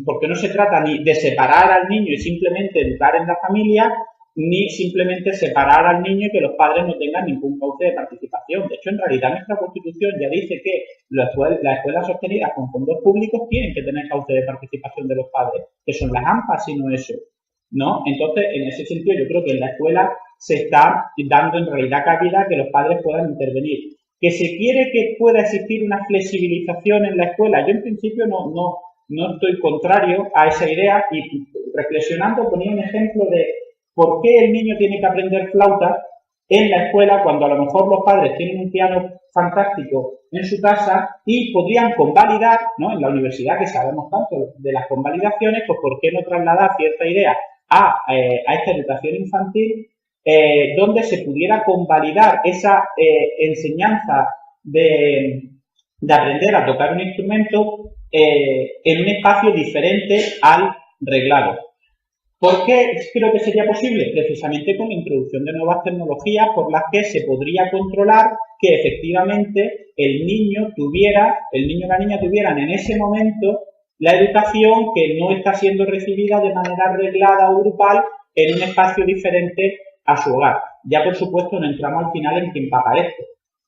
porque no se trata ni de separar al niño y simplemente educar en la familia, ni simplemente separar al niño y que los padres no tengan ningún cauce de participación. De hecho, en realidad nuestra Constitución ya dice que las escuelas sostenidas con fondos públicos tienen que tener cauce de participación de los padres, que son las AMPA, sino eso, ¿no? Entonces, en ese sentido, yo creo que en la escuela se está dando en realidad cabida a que los padres puedan intervenir. Que se quiere que pueda existir una flexibilización en la escuela. Yo en principio no estoy contrario a esa idea y reflexionando ponía un ejemplo de por qué el niño tiene que aprender flauta en la escuela cuando a lo mejor los padres tienen un piano fantástico en su casa y podrían convalidar, ¿no?, en la universidad, que sabemos tanto de las convalidaciones, pues por qué no trasladar cierta idea a esta educación infantil, donde se pudiera convalidar esa enseñanza de aprender a tocar un instrumento en un espacio diferente al reglado. ¿Por qué creo que sería posible? Precisamente con la introducción de nuevas tecnologías por las que se podría controlar que efectivamente el niño o la niña tuvieran en ese momento la educación que no está siendo recibida de manera reglada o grupal en un espacio diferente a su hogar. Ya por supuesto no entramos al final en quién paga esto,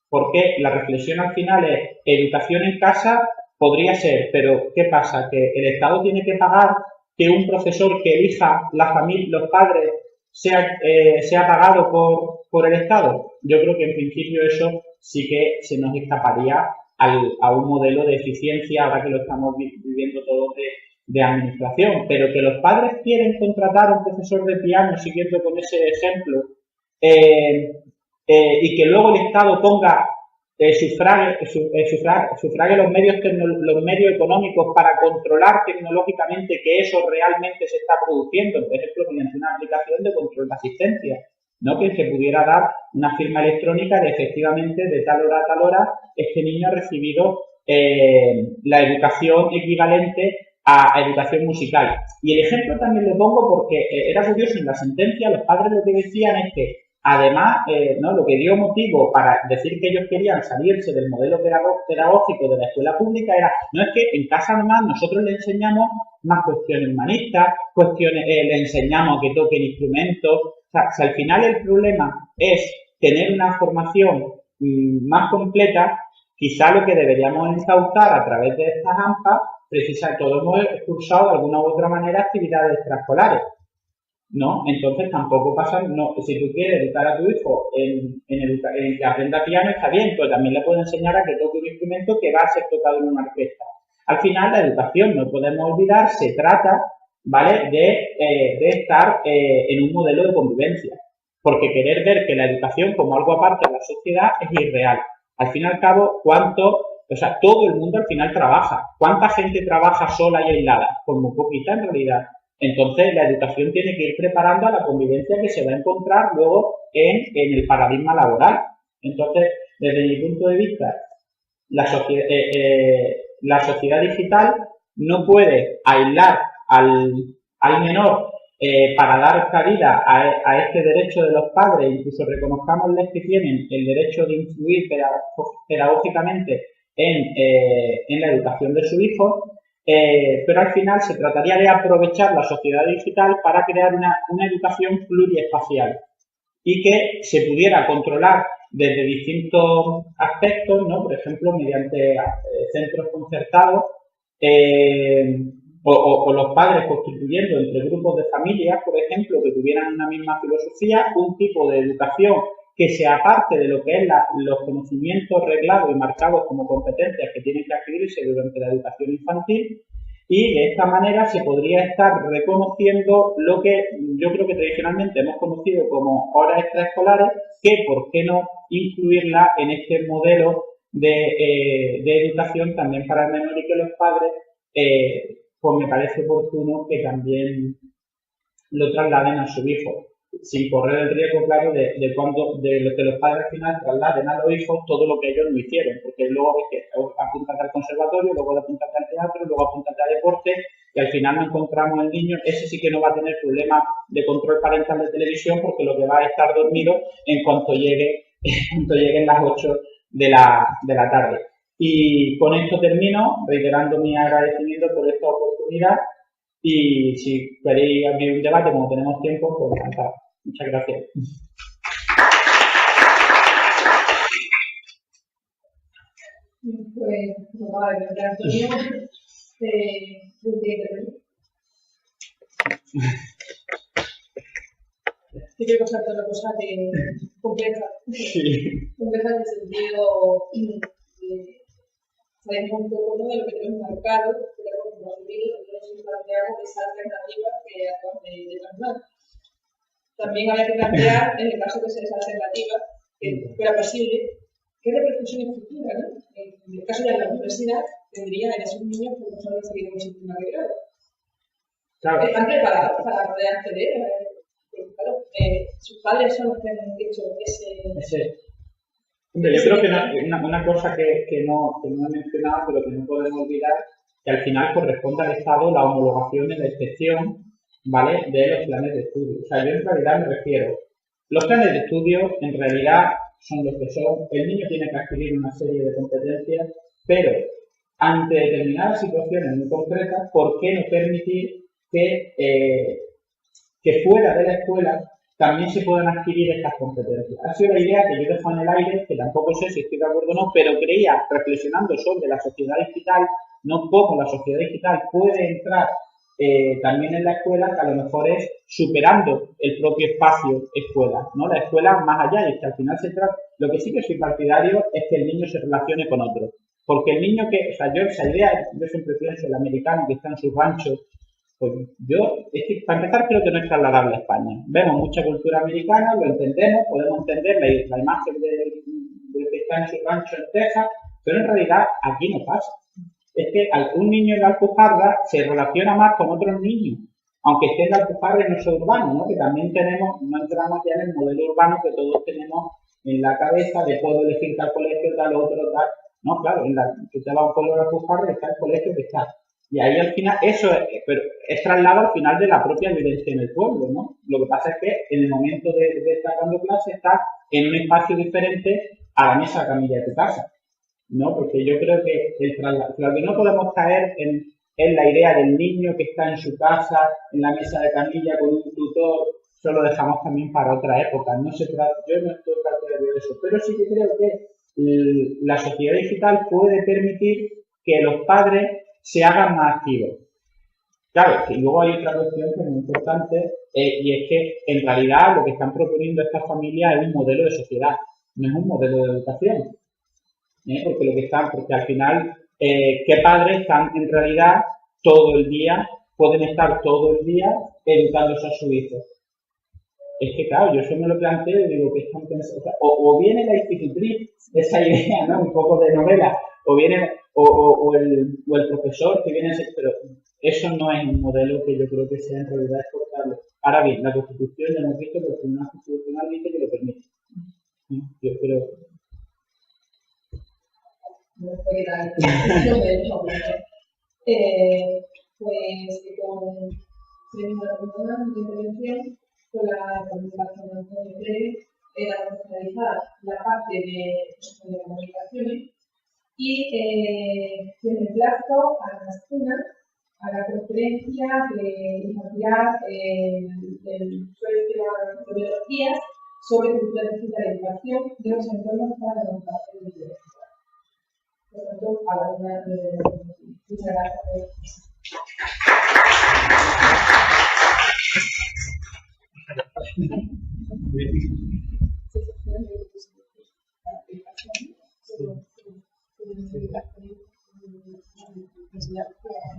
porque la reflexión al final es educación en casa podría ser, pero ¿qué pasa? ¿Que el Estado tiene que pagar que un profesor que elija la familia, los padres, sea pagado por el Estado? Yo creo que en principio eso sí que se nos escaparía a un modelo de eficiencia, ahora que lo estamos viviendo todos de administración, pero que los padres quieren contratar a un profesor de piano, siguiendo con ese ejemplo, y que luego el Estado ponga sufrague los medios económicos para controlar tecnológicamente que eso realmente se está produciendo, por ejemplo, mediante una aplicación de control de asistencia, ¿no?, que se pudiera dar una firma electrónica de efectivamente de tal hora a tal hora este niño ha recibido la educación equivalente a educación musical. Y el ejemplo también lo pongo porque era curioso, en la sentencia los padres lo que decían es que además, ¿no?, lo que dio motivo para decir que ellos querían salirse del modelo pedagógico de la escuela pública era, no es que en casa nomás nosotros le enseñamos más cuestiones humanistas, le enseñamos a que toquen instrumentos. O sea, si al final el problema es tener una formación más completa, quizá lo que deberíamos encauzar a través de estas AMPA, precisamente todos hemos cursado de alguna u otra manera actividades extraescolares, ¿no? Entonces tampoco pasa, si tú quieres educar a tu hijo en que aprenda piano está bien, pero también le puedes enseñar a que toque un instrumento que va a ser tocado en una orquesta. Al final la educación, no podemos olvidar, se trata, ¿vale?, de estar en un modelo de convivencia, porque querer ver que la educación como algo aparte de la sociedad es irreal. Al fin y al cabo, todo el mundo al final trabaja. ¿Cuánta gente trabaja sola y aislada? Pues muy poquita en realidad. Entonces, la educación tiene que ir preparando a la convivencia que se va a encontrar luego en el paradigma laboral. Entonces, desde mi punto de vista, la sociedad digital no puede aislar al menor para dar cabida a este derecho de los padres, incluso reconozcámosles que tienen el derecho de influir pedagógicamente en la educación de su hijo, pero al final se trataría de aprovechar la sociedad digital para crear una educación pluriespacial y que se pudiera controlar desde distintos aspectos, ¿no? Por ejemplo, mediante centros concertados, o los padres constituyendo entre grupos de familias, por ejemplo, que tuvieran una misma filosofía, un tipo de educación que se aparte de lo que es los conocimientos reglados y marcados como competencias que tienen que adquirirse durante la educación infantil, y de esta manera se podría estar reconociendo lo que yo creo que tradicionalmente hemos conocido como horas extraescolares, que por qué no incluirla en este modelo de educación también para el menor, y que los padres pues me parece oportuno que también lo trasladen a su hijo, sin correr el riesgo, claro, de lo que los padres al final trasladen a los hijos todo lo que ellos no hicieron, porque luego es que apúntate al conservatorio, luego apúntate al teatro, luego apúntate a deporte, y al final no encontramos al niño. Ese sí que no va a tener problemas de control parental de televisión, porque lo que va a estar dormido en cuanto lleguen las 8 de la tarde. Y con esto termino, reiterando mi agradecimiento por esta oportunidad, y si queréis abrir un debate, como tenemos tiempo, pues encantado. Muchas gracias. Pues, vale, Antonio, yo quiero contarte una cosa que compleja. Sí. Compleja en el sentido sabemos un poco de lo que tenemos marcado, pero como asumir, nosotros planteamos esa alternativa que acabamos de plantear. También habría que plantear, en el caso de ser esa alternativa, que fuera posible, qué repercusiones futuras, ¿no? En el caso de la universidad, tendría en esos niños que no saben seguir en un sistema de grado. Claro. ¿Están preparados para poder acceder? Claro, sus padres son los que han hecho ese. Hombre, yo creo que una cosa que no he mencionado, pero que no podemos olvidar, que al final corresponde al Estado la homologación y la excepción, ¿vale?, de los planes de estudio. O sea, yo en realidad me refiero, los planes de estudio en realidad son los que son. El niño tiene que adquirir una serie de competencias, pero ante determinadas situaciones muy concretas, ¿por qué no permitir que fuera de la escuela también se puedan adquirir estas competencias? Ha sido la idea que yo dejo en el aire, que tampoco sé si estoy de acuerdo o no, pero creía, reflexionando sobre la sociedad digital, no cómo la sociedad digital puede entrar también en la escuela, que a lo mejor es superando el propio espacio escuela, ¿no? La escuela más allá, y que al final se trata. Lo que sí que soy partidario es que el niño se relacione con otros, porque el niño esa idea, yo siempre pienso, el americano que está en sus ranchos, pues es que para empezar creo que no es trasladable a España. Vemos mucha cultura americana, lo entendemos, podemos entender la imagen del que está en su rancho en Texas, pero en realidad aquí no pasa. Es que un niño en la Alpujarra se relaciona más con otros niños, aunque esté en la Alpujarra y no sea urbano, ¿no? Que también no entramos ya en el modelo urbano que todos tenemos en la cabeza de puedo elegir tal colegio, tal otro, tal. No, claro, tú te vas a un pueblo de la Alpujarra y está el colegio que está. Y ahí al final, eso es traslado al final de la propia vivencia en el pueblo, ¿no? Lo que pasa es que en el momento de estar dando clase estás en un espacio diferente a la mesa de camilla de tu casa, ¿no? Porque yo creo que lo que no podemos caer en la idea del niño que está en su casa, en la mesa de camilla con un tutor, eso lo dejamos también para otra época. Yo no estoy partidario de eso, pero sí que creo que la sociedad digital puede permitir que los padres se hagan más activos. Claro, que luego hay otra cuestión que es muy importante, y es que en realidad lo que están proponiendo estas familias es un modelo de sociedad, no es un modelo de educación. Porque al final, ¿qué padres están en realidad todo el día, pueden estar todo el día educándose a sus hijos? Es que claro, yo eso me lo planteo y digo que están pensando, o viene la institutriz, esa idea, ¿no? Un poco de novela, o viene o el profesor que viene a ser, pero eso no es un modelo que yo creo que sea en realidad exportable. Ahora bien, la Constitución ya hemos visto que el Tribunal Constitucional dice que lo permite. Yo creo. Pues con seguimos retomando mi intervención con la comunicación de Pérez, era profesionalizar la parte de comunicaciones y me emplazo a la escena, a la conferencia de iniciar el suelo de biologías sobre cultura digital y educación de los entornos para la educación de biología. Por tanto, a la una de muchas gracias.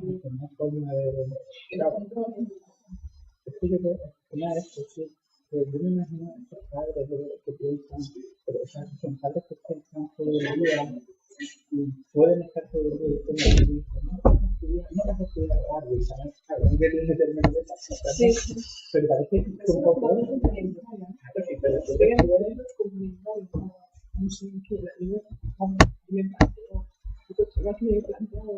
Una forma de... Es que yo creo que nada, esto sí. Pero yo me imagino a estos padres que piensan, pero o sea, son padres que piensan todo el día y pueden estar todo el día diciendo no vas a estudiar algo, ¿sabes? Claro, no quieren meterme en esa situación, pero parece que un poco... Claro, sí, pero tú eres no sé qué, la vida, bien, yo creo que me he planteado